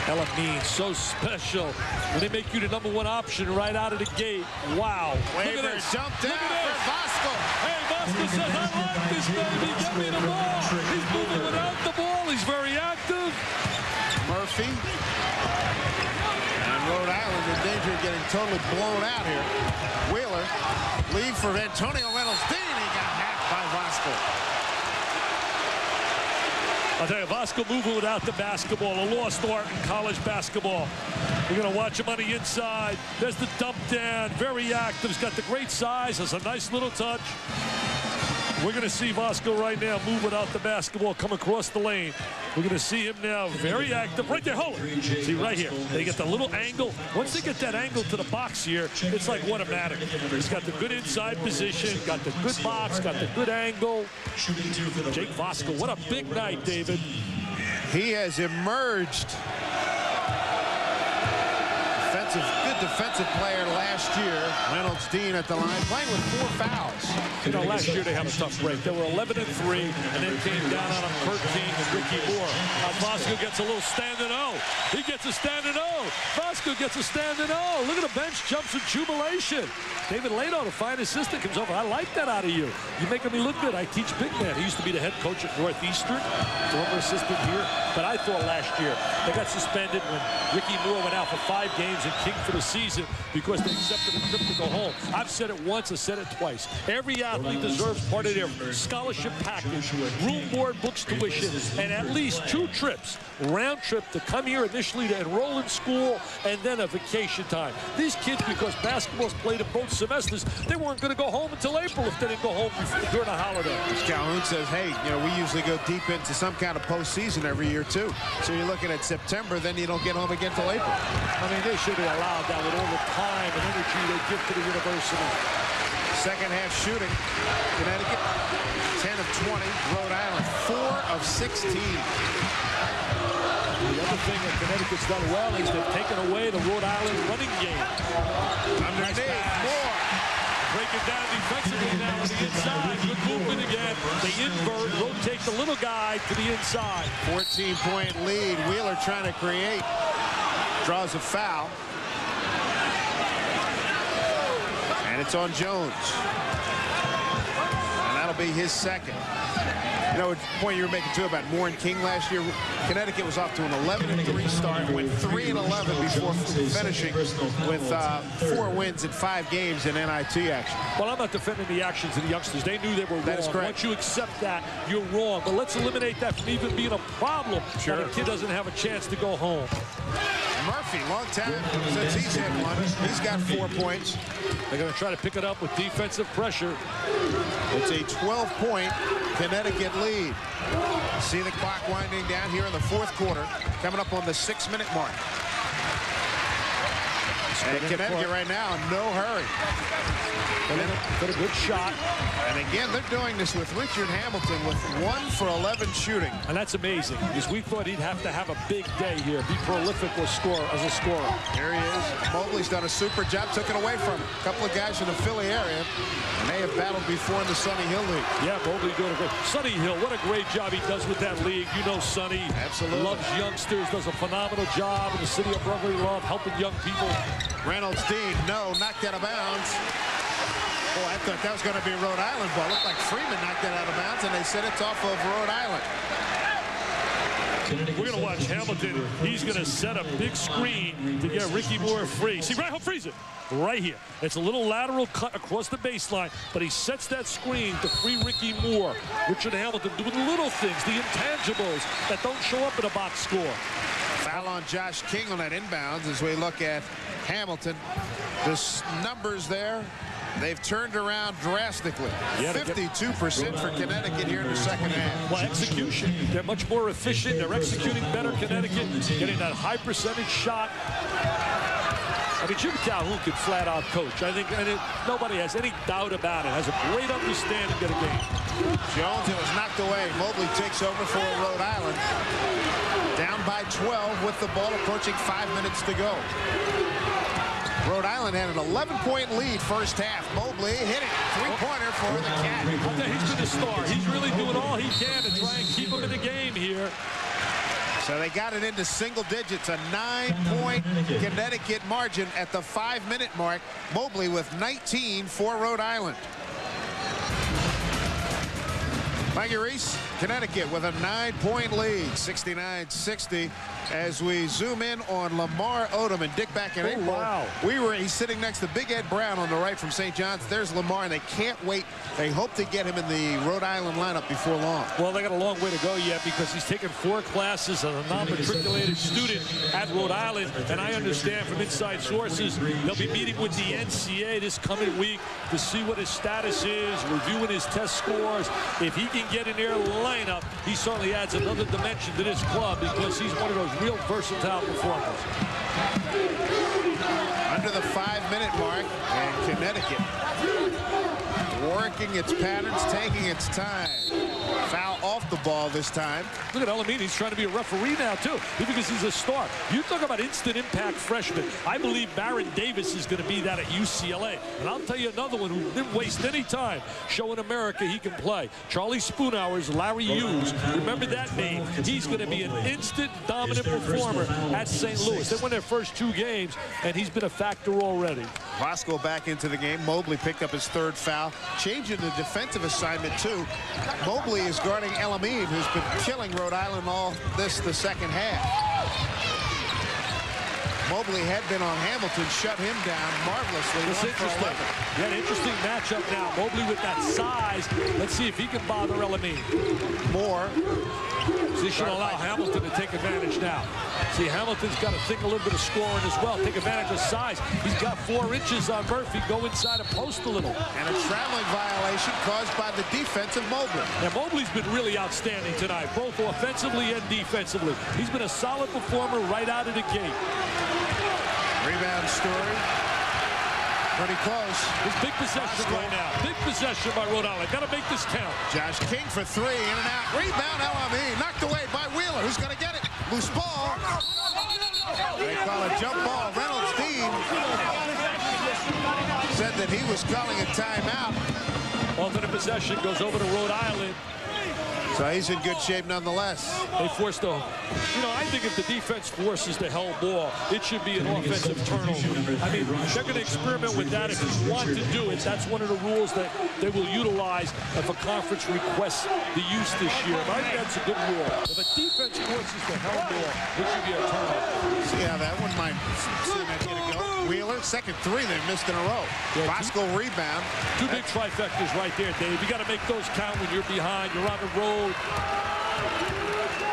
Elamine, so special. When they make you the #1 option right out of the gate. Wow. Waver Look at this. jumped down Look at for this. Vosco. Hey, Vosco says, I like this baby. Get me the ball. He's moving without the ball. He's very active. Murphy. And Rhode Island in danger of getting totally blown out here. Wheeler. Lead for Antonio Reynolds-Dean. He got hacked by Vosco. I'll tell you, Vosco moving without the basketball. A lost art in college basketball. We're going to watch him on the inside. There's the dump down. Very active. He's got the great size. Has a nice little touch. We're going to see Vosco right now move without the basketball, come across the lane. We're going to see him now very active. Right there, hold it. See, right here. They get the little angle. Once they get that angle to the box here, it's like automatic. He's got the good inside position, got the good box, got the good angle. Jake Vosco, what a big night, David. He has emerged. Good defensive player last year. Reynolds-Dean at the line, playing with 4 fouls. You know, last year they had a tough break. They were 11 and 3, and then came down on them Kurt King and Ricky Moore. Vosco gets a little standing O. He gets a standing O. Vosco gets a standing O. Look at the bench jumps in jubilation. David Lano, the fine assistant, comes over. I like that out of you. You're making me look good. I teach big man. He used to be the head coach at Northeastern, former assistant here. But I thought last year they got suspended when Ricky Moore went out for 5 games and King for the season because they accepted a trip to go home. I've said it once, I've said it twice. Every athlete deserves part of their scholarship package, room, board, books, tuition, and at least 2 trips, round trip to come here initially to enroll in school and then a vacation time. These kids, because basketball's played in both semesters, they weren't going to go home until April if they didn't go home during the holiday. Calhoun says, hey, you know, we usually go deep into some kind of postseason every year, too. So you're looking at September, then you don't get home again till April. I mean, they should have allowed that with all the time and energy they give to the university. Second half shooting. Connecticut, 10 of 20. Rhode Island, 4 of 16. The other thing that Connecticut's done well is they've taken away the Rhode Island running game. Underneath, Moore. Breaking down defensively now on the inside. Good movement again. They invert, rotate the little guy to the inside. 14-point lead. Wheeler trying to create. Draws a foul. And it's on Jones. And that'll be his second. know, the point you were making, too, about Moore and King last year. Connecticut was off to an 11-3 start, went 3-11 before finishing with 4 wins in 5 games in NIT action. Well, I'm not defending the actions of the youngsters. They knew they were wrong. That is correct. Once you accept that, you're wrong. But let's eliminate that from even being a problem. Sure. That a kid doesn't have a chance to go home. Murphy, long time since he's hit one. He's got 4 points. They're going to try to pick it up with defensive pressure. It's a 12-point Connecticut lead. See the clock winding down here in the 4th quarter, coming up on the 6-minute mark. And Connecticut right now, no hurry. Got a good shot. And again, they're doing this with Richard Hamilton with 1 for 11 shooting. And that's amazing, because we thought he'd have to have a big day here, be prolific or score as a scorer. Here he is. Mobley's done a super job, took it away from him. A couple of guys in the Philly area, and they have battled before in the Sonny Hill League. Yeah, Mobley doing a great. Sonny Hill, what a great job he does with that league. You know Sonny. Absolutely. Loves youngsters, does a phenomenal job in the city of brotherly love, helping young people. Reynolds Dean, no, knocked out of bounds. Oh, I thought that was going to be a Rhode Island ball. Looked like Freeman knocked it out of bounds, and they said it's off of Rhode Island. We're going to watch Hamilton. He's going to set a big screen to get Ricky Moore free. See, right, he'll freeze it. Right here. It's a little lateral cut across the baseline, but he sets that screen to free Ricky Moore. Richard Hamilton doing the little things, the intangibles that don't show up in a box score. Foul on Josh King on that inbounds as we look at Hamilton. The numbers there, they've turned around drastically. 52% for Connecticut here in the second half. Well, execution. They're much more efficient. They're executing better, Connecticut, getting that high percentage shot. I mean, Jim Calhoun could flat out coach. I think nobody has any doubt about it. Has a great understanding of the game. Jones, it was knocked away. Mobley takes over for Rhode Island. Down by 12 with the ball approaching 5 minutes to go. Rhode Island had an 11-point lead first half. Mobley hit it. 3-pointer for the Cat. He's been a star. He's really doing all he can to try and keep him in the game here. So they got it into single digits, a 9-point Connecticut margin at the 5-minute mark. Mobley with 19 for Rhode Island. Mikey Reese, Connecticut with a 9-point lead, 69-60. As we zoom in on Lamar Odom and Dick back in April. Wow. He's sitting next to Big Ed Brown on the right from St. John's. There's Lamar, and they can't wait. They hope to get him in the Rhode Island lineup before long. Well, they got a long way to go yet because he's taken 4 classes as a non-matriculated student at Rhode Island. And I understand from inside sources, they'll be meeting with the NCAA this coming week to see what his status is, reviewing his test scores. If he can get in their lineup, he certainly adds another dimension to this club because he's one of those real versatile performers. Under the 5-minute mark, and Connecticut working its patterns, taking its time. Foul off the ball this time. Look at Elamine. He's trying to be a referee now, too, because he's a star. You talk about instant impact freshman. I believe Baron Davis is going to be that at UCLA. And I'll tell you another one who didn't waste any time showing America he can play. Charlie Spoonhour's Larry Hughes. Remember that name. He's going to be an instant dominant performer at St. Louis. They won their first 2 games, and he's been a factor already. Bosco back into the game. Mobley picked up his 3rd foul. Changing the defensive assignment, too. Mobley is guarding Elamine, who's been killing Rhode Island all the second half. Mobley had been on Hamilton, shut him down marvelously. It's interesting. Yeah, an interesting matchup now. Mobley with that size. Let's see if he can bother Elamine. Moore. This should allow Hamilton to take advantage now. See, Hamilton's got to think a little bit of scoring as well. Take advantage of size. He's got 4 inches on Murphy. Go inside and post a little. And a traveling violation caused by the defense of Mobley. Now, Mobley's been really outstanding tonight, both offensively and defensively. He's been a solid performer right out of the gate. Rebound Story. Pretty close. It's big possession right now. Big possession by Rhode Island. Got to make this count. Josh King for 3, in and out. Rebound, Elamine. Knocked away by Wheeler. Who's going to get it? Loose ball. They call a jump ball. Reynolds Dean said that he was calling a timeout. Alternate possession goes over to Rhode Island. So he's in good shape nonetheless. They forced a, I think if the defense forces the held ball, it should be an offensive turnover. I mean, they're going to experiment with that if you want to do it. That's one of the rules that they will utilize if a conference requests the use this year. But I think that's a good rule. If a defense forces the held ball, it should be a turnover. See how that one might seeing that get a go. Wheeler, second three they missed in a row. Bosco rebound. Two big trifectas right there, Dave. You got to make those count when you're behind. You're on the road.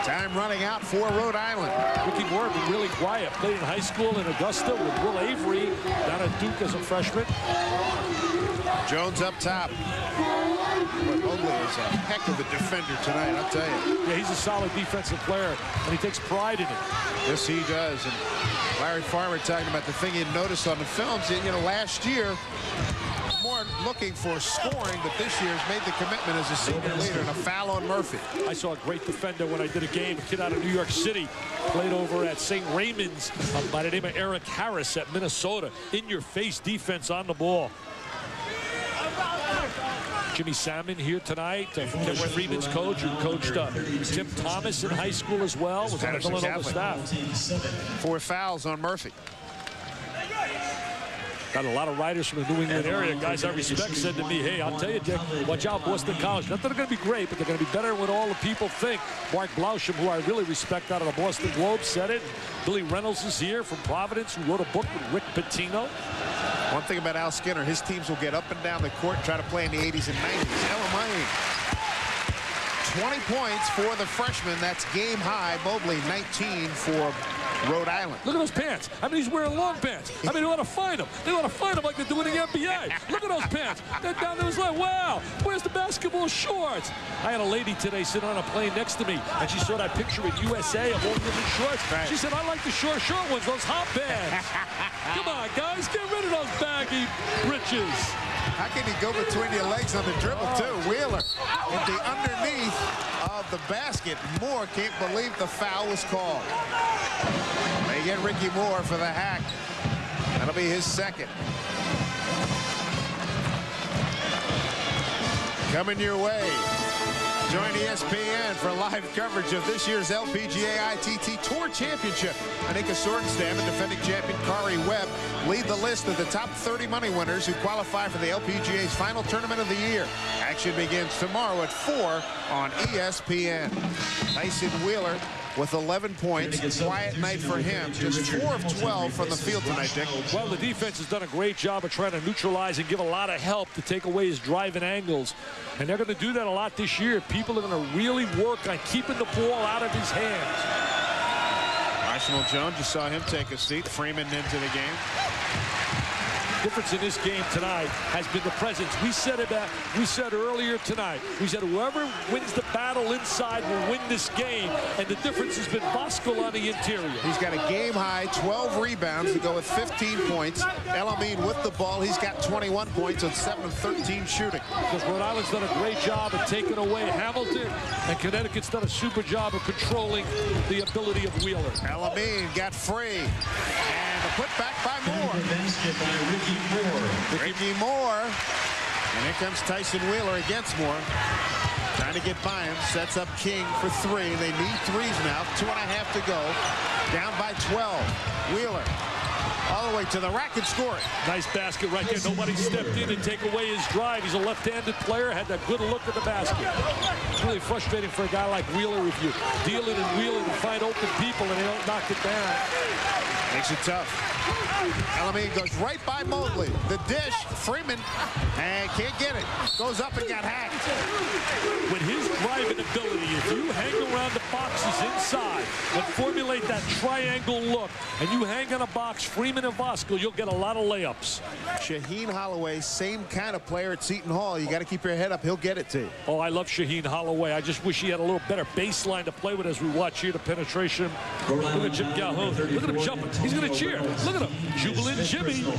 Time running out for Rhode Island. Ricky Moore been really quiet. Played in high school in Augusta with Will Avery down at Duke as a freshman. Jones up top. But Mobley is a heck of a defender tonight, I'll tell you. Yeah, he's a solid defensive player, and he takes pride in it. Yes, he does. And Larry Farmer talking about the thing he noticed on the films. Last year, more looking for scoring, but this year has made the commitment as a senior leader, and a foul on Murphy. I saw a great defender when I did a game. A kid out of New York City played over at St. Raymond's by the name of Eric Harris at Minnesota. In-your-face defense on the ball. Jimmy Salmon here tonight, Kevin Freeman's coach, who coached Tim Thomas in high school as well, was on the Villanova staff. 4 fouls on Murphy. Got a lot of writers from the New England area. Guys I respect said to me, hey, I'll tell you, Dick, watch out, Boston College. Not that they're going to be great, but they're going to be better than what all the people think. Mark Blauschem, who I really respect out of the Boston Globe, said it. Billy Reynolds is here from Providence, who wrote a book with Rick Pitino. One thing about Al Skinner, his teams will get up and down the court, try to play in the 80s and 90s. LMI, 20 points for the freshman. That's game high. Mobley, 19 for Rhode Island. Look at those pants. I mean, he's wearing long pants. I mean, they want to find him. They want to find him like they do in the NBA. Look at those pants. They're down there. It was like, wow, where's the basketball shorts? I had a lady today sitting on a plane next to me, and she saw that picture in USA of all different shorts. Right. She said, I like the short ones, those hot pants. Come on, guys, get rid of those baggy britches. How can he go between your legs on the dribble, too? Wheeler at the underneath of the basket. Moore can't believe the foul was called. They get Ricky Moore for the hack. That'll be his second. Coming your way. Join ESPN for live coverage of this year's LPGA ITT Tour Championship. Anika Sorenstam and defending champion Kari Webb lead the list of the top 30 money winners who qualify for the LPGA's final tournament of the year. Action begins tomorrow at 4 on ESPN. Tyson Wheeler with 11 points. Quiet night for him. Just 4 of 12 from the field tonight, Dick. Well, the defense has done a great job of trying to neutralize and give a lot of help to take away his driving angles. And they're going to do that a lot this year. People are going to really work on keeping the ball out of his hands. Arsenal Jones, you saw him take a seat. Freeman into the game. Difference in this game tonight has been the presence. We said earlier tonight, we said whoever wins the battle inside will win this game, and the difference has been Bosco on the interior. He's got a game-high 12 rebounds to go with 15 points. Elamine with the ball. He's got 21 points on 7 of 13 shooting. Because Rhode Island's done a great job of taking away Hamilton, and Connecticut's done a super job of controlling the ability of Wheeler. Elamine got free. And the putback by Moore. Ricky Moore. And here comes Tyson Wheeler against Moore. Trying to get by him. Sets up King for 3. They need threes now. 2.5 to go. Down by 12. Wheeler all the way to the rack and score it. Nice basket right there. Nobody stepped in and take away his drive. He's a left-handed player. Had that good look at the basket. It's really frustrating for a guy like Wheeler if you deal it and wheel it and find open people and they don't knock it down. Makes it tough. Elamine goes right by Mobley. The dish, Freeman, and can't get it. Goes up and got hacked. With his driving ability, if you hang around the boxes inside and formulate that triangle look, and you hang on a box, Freeman and Bosco, you'll get a lot of layups. Shaheen Holloway, same kind of player at Seton Hall. You got to keep your head up. He'll get it to you. Oh, I love Shaheen Holloway. I just wish he had a little better baseline to play with as we watch here the penetration. Look at Jim Calhoun. Look at him jumping. He's going to cheer. Look at him. Jubilant Jimmy. Look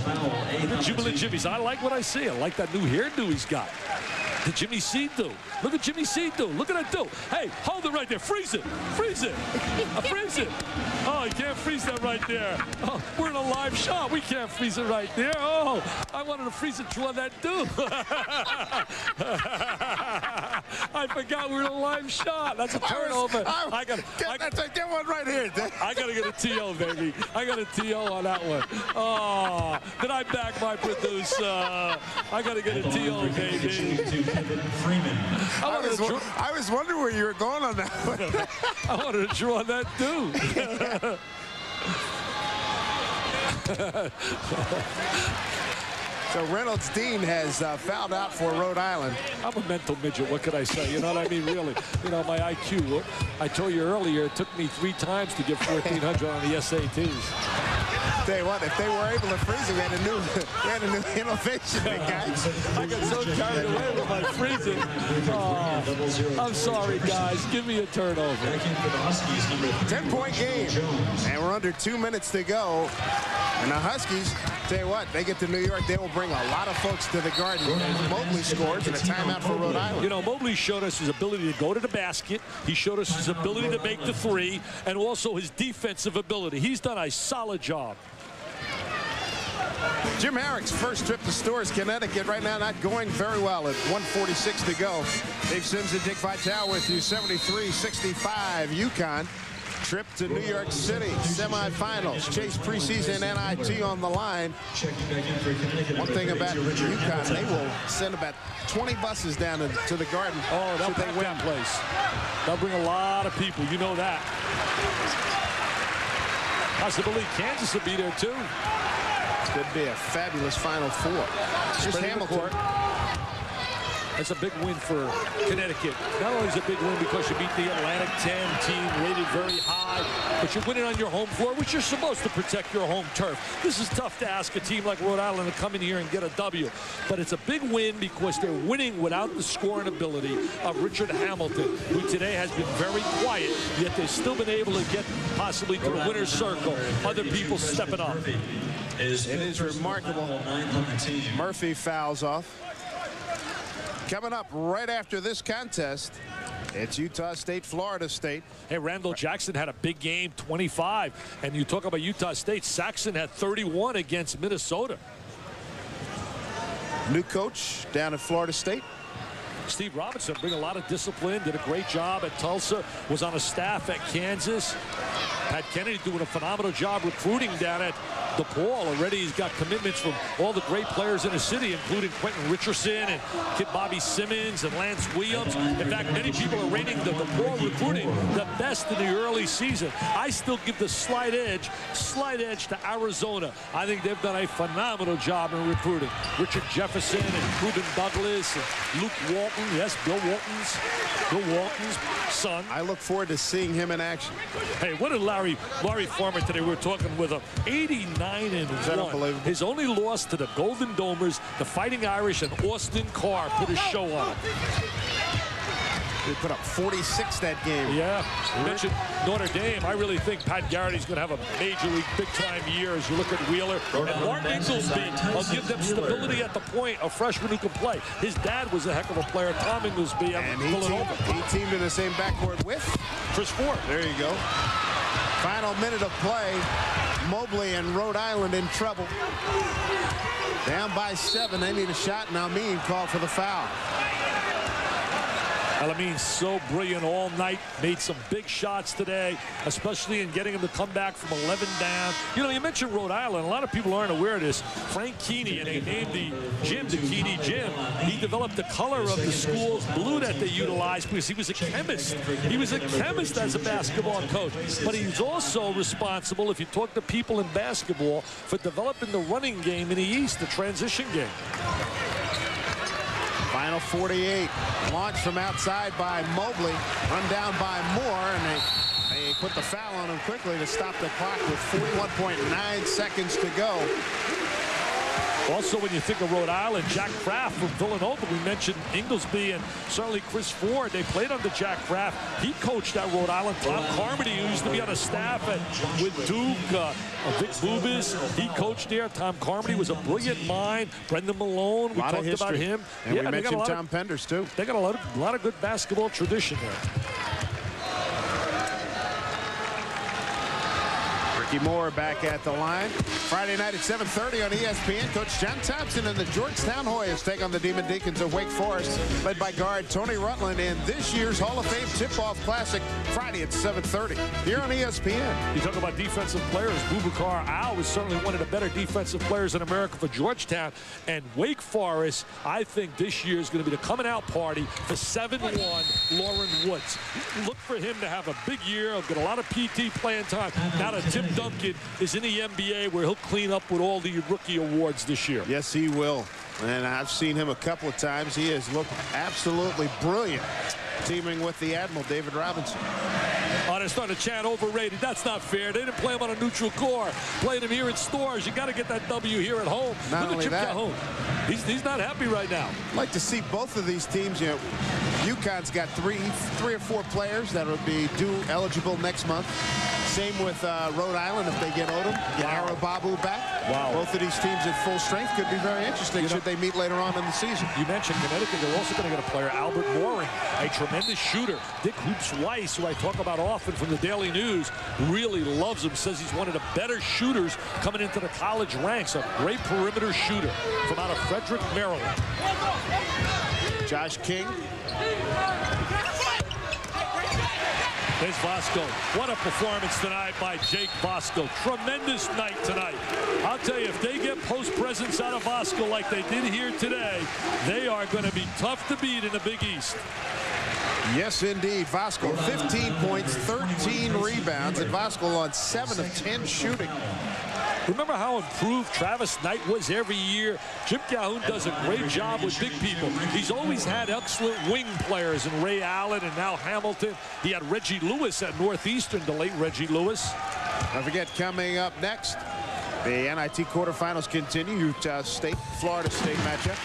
at Jubilant Jimmy's. I like what I see. I like that new hairdo he's got. Did Jimmy C do? Look at Jimmy C do. Look at that do. Hey, hold it right there. Freeze it. Freeze it. Freeze it. Oh, you can't freeze that right there. Oh, we're in a live shot. We can't freeze it right there. Oh, I wanted to freeze it on that do. I forgot we were in a live shot. That's a turnover. Get one right here. I got to get a TO, baby. I got a TO on that one. Oh, did I back my producer? I got to get a TO, baby. I was wondering where you were going on that one. I wanted to draw that too. So Reynolds Dean has fouled out for Rhode Island. I'm a mental midget. What could I say? You know what I mean? Really. You know, my IQ. I told you earlier, it took me 3 times to get 1,400 on the SATs. Tell you what, if they were able to freeze it, we had a new innovation, big guy. I got so carried away with my freezing. Oh, I'm sorry, guys. Give me a turnover. 10-point game, and we're under 2 minutes to go. And the Huskies, tell you what, they get to New York, they will bring a lot of folks to the Garden. And Mobley scores and a timeout for Rhode Island. You know, Mobley showed us his ability to go to the basket. He showed us his ability to make the 3, and also his defensive ability. He's done a solid job. Jim Herrick's first trip to Storrs, Connecticut, right now not going very well at 1:46 to go. Dave Sims and Dick Vitale with you, 73-65 UConn. Trip to New York City, semifinals. Chase preseason NIT on the line. One thing about UConn, they will send about 20 buses down to the Garden. Oh, they'll pack that place. They'll bring a lot of people. You know that. Possibly Kansas will be there too. It's going to be a fabulous Final Four. Here's Hamilton. That's a big win for Connecticut. Not only is it a big win because you beat the Atlantic 10 team rated very high, but you're winning on your home floor, which you're supposed to protect your home turf. This is tough to ask a team like Rhode Island to come in here and get a W. But it's a big win because they're winning without the scoring ability of Richard Hamilton, who today has been very quiet, yet they've still been able to get possibly to the winner's circle. Other people stepping up. It is remarkable. Murphy fouls off. Coming up right after this contest, it's Utah State, Florida State. Hey, Randall Jackson had a big game, 25. And you talk about Utah State, Saxon had 31 against Minnesota. New coach down at Florida State. Steve Robinson bring a lot of discipline, did a great job at Tulsa, was on a staff at Kansas. Pat Kennedy doing a phenomenal job recruiting down at DePaul. Already he's got commitments from all the great players in the city, including Quentin Richardson and Kid Bobby Simmons and Lance Williams. In fact, many people are rating the DePaul recruiting the best in the early season. I still give the slight edge to Arizona. I think they've done a phenomenal job in recruiting. Richard Jefferson and Ruben Douglas and Luke Walton. Yes, Bill Walton's son. I look forward to seeing him in action. Hey, what did Larry Farmer today? We were talking with him. 89-1. His only loss to the Golden Domers, the Fighting Irish, and Austin Carr put a show on him. They put up 46 that game. Yeah. You mentioned Notre Dame. I really think Pat Garrity's going to have a major league big-time year as you look at Wheeler. And Mark Inglesby will give them stability at the point, a freshman who can play. His dad was a heck of a player, Tom Inglesby. And he teamed in the same backcourt with Chris Ford. There you go. Final minute of play. Mobley and Rhode Island in trouble. Down by 7. They need a shot, and Amin called for the foul. Alamin's so brilliant all night, made some big shots today, especially in getting him to come back from 11 down. You know, you mentioned Rhode Island. A lot of people aren't aware of this. Frank Keeney, and they named the gym the Keeney Gym. He developed the color of the school's blue that they utilized because he was a chemist. He was a chemist as a basketball coach. But he's also responsible, if you talk to people in basketball, for developing the running game in the East, the transition game. Final 48. Launched from outside by Mobley. Run down by Moore, and they put the foul on him quickly to stop the clock with 41.9 seconds to go. Also, when you think of Rhode Island, Jack Kraft from Villanova, we mentioned Inglesby and certainly Chris Ford. They played under Jack Kraft. He coached at Rhode Island. Tom Carmody, who used to be on the staff with Duke, Vic Bubis, he coached there. Tom Carmody was a brilliant mind. Brendan Malone, we talked about him. And we mentioned Tom Penders, too. They got a lot of good basketball tradition there. Ricky Moore back at the line. Friday night at 7:30 on ESPN. Coach John Thompson and the Georgetown Hoyas take on the Demon Deacons of Wake Forest, led by guard Tony Rutland in this year's Hall of Fame Tip-Off Classic, Friday at 7:30 here on ESPN. You talk about defensive players. Boubacar Al is certainly one of the better defensive players in America for Georgetown. And Wake Forest, I think this year is going to be the coming-out party for 7-1 Lauren Woods. Look for him to have a big year. He'll get a lot of PT playing time. Now that Tim Duncan is in the NBA, where he'll clean up with all the rookie awards this year. Yes, he will. And I've seen him a couple of times. He has looked absolutely brilliant, teaming with the Admiral, David Robinson. Oh, they're starting to chant overrated. That's not fair. They didn't play him on a neutral court. Played him here in Stores. You got to get that W here at home. Not Look only at Jim that, Calhoun. He's not happy right now. I'd like to see both of these teams. You know, UConn's got three or four players that will be due eligible next month. Same with Rhode Island if they get Odom. Get Arababu back. Wow. Both of these teams at full strength could be very interesting should they meet later on in the season. You mentioned Connecticut. They're also going to get a player, Albert Mooring, a tremendous shooter. Dick Hoops Weiss, who I talk about often from the Daily News, really loves him. Says he's one of the better shooters coming into the college ranks. A great perimeter shooter from out of Frederick, Maryland. Josh King. There's Vasco. What a performance tonight by Jake Vasco. Tremendous night tonight. I'll tell you, if they get post presence out of Vasco like they did here today, they are going to be tough to beat in the Big East. Yes, indeed. Vasco, 15 points, 13 rebounds, and Vasco on 7 of 10 shooting. Remember how improved Travis Knight was every year? Jim Calhoun does a great job with big people. He's always had excellent wing players in Ray Allen and now Hamilton. He had Reggie Lewis at Northeastern, the late Reggie Lewis. Don't forget, coming up next, the NIT quarterfinals continue. Utah State, Florida State matchup.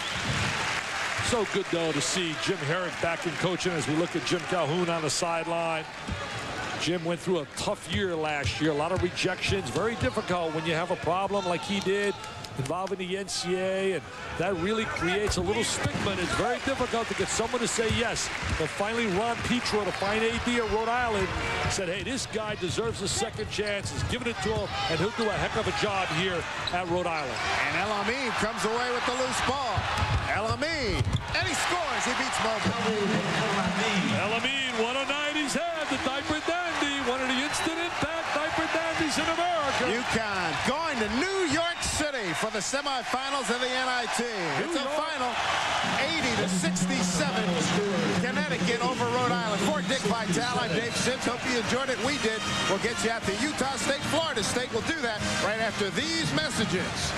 So good, though, to see Jim Herrick back in coaching as we look at Jim Calhoun on the sideline. Jim went through a tough year last year. A lot of rejections. Very difficult when you have a problem like he did involving the NCAA, and that really creates a little stigma, and it's very difficult to get someone to say yes. But finally, Ron Petro, the fine AD at Rhode Island, said, hey, this guy deserves a second chance. He's given it to him, and he'll do a heck of a job here at Rhode Island. And El Amin comes away with the loose ball. El Amin, and he scores. He beats Mobley. El Amin, what a night he's had. The diaper dandy, one of the instant impact diaper dandies in America. UConn going to New York City for the semifinals of the NIT. It's a final 80-67. Connecticut over Rhode Island. For Dick Vitale, I'm Dave Sims. Hope you enjoyed it. We did. We'll get you out to Utah State, Florida State. We'll do that right after these messages.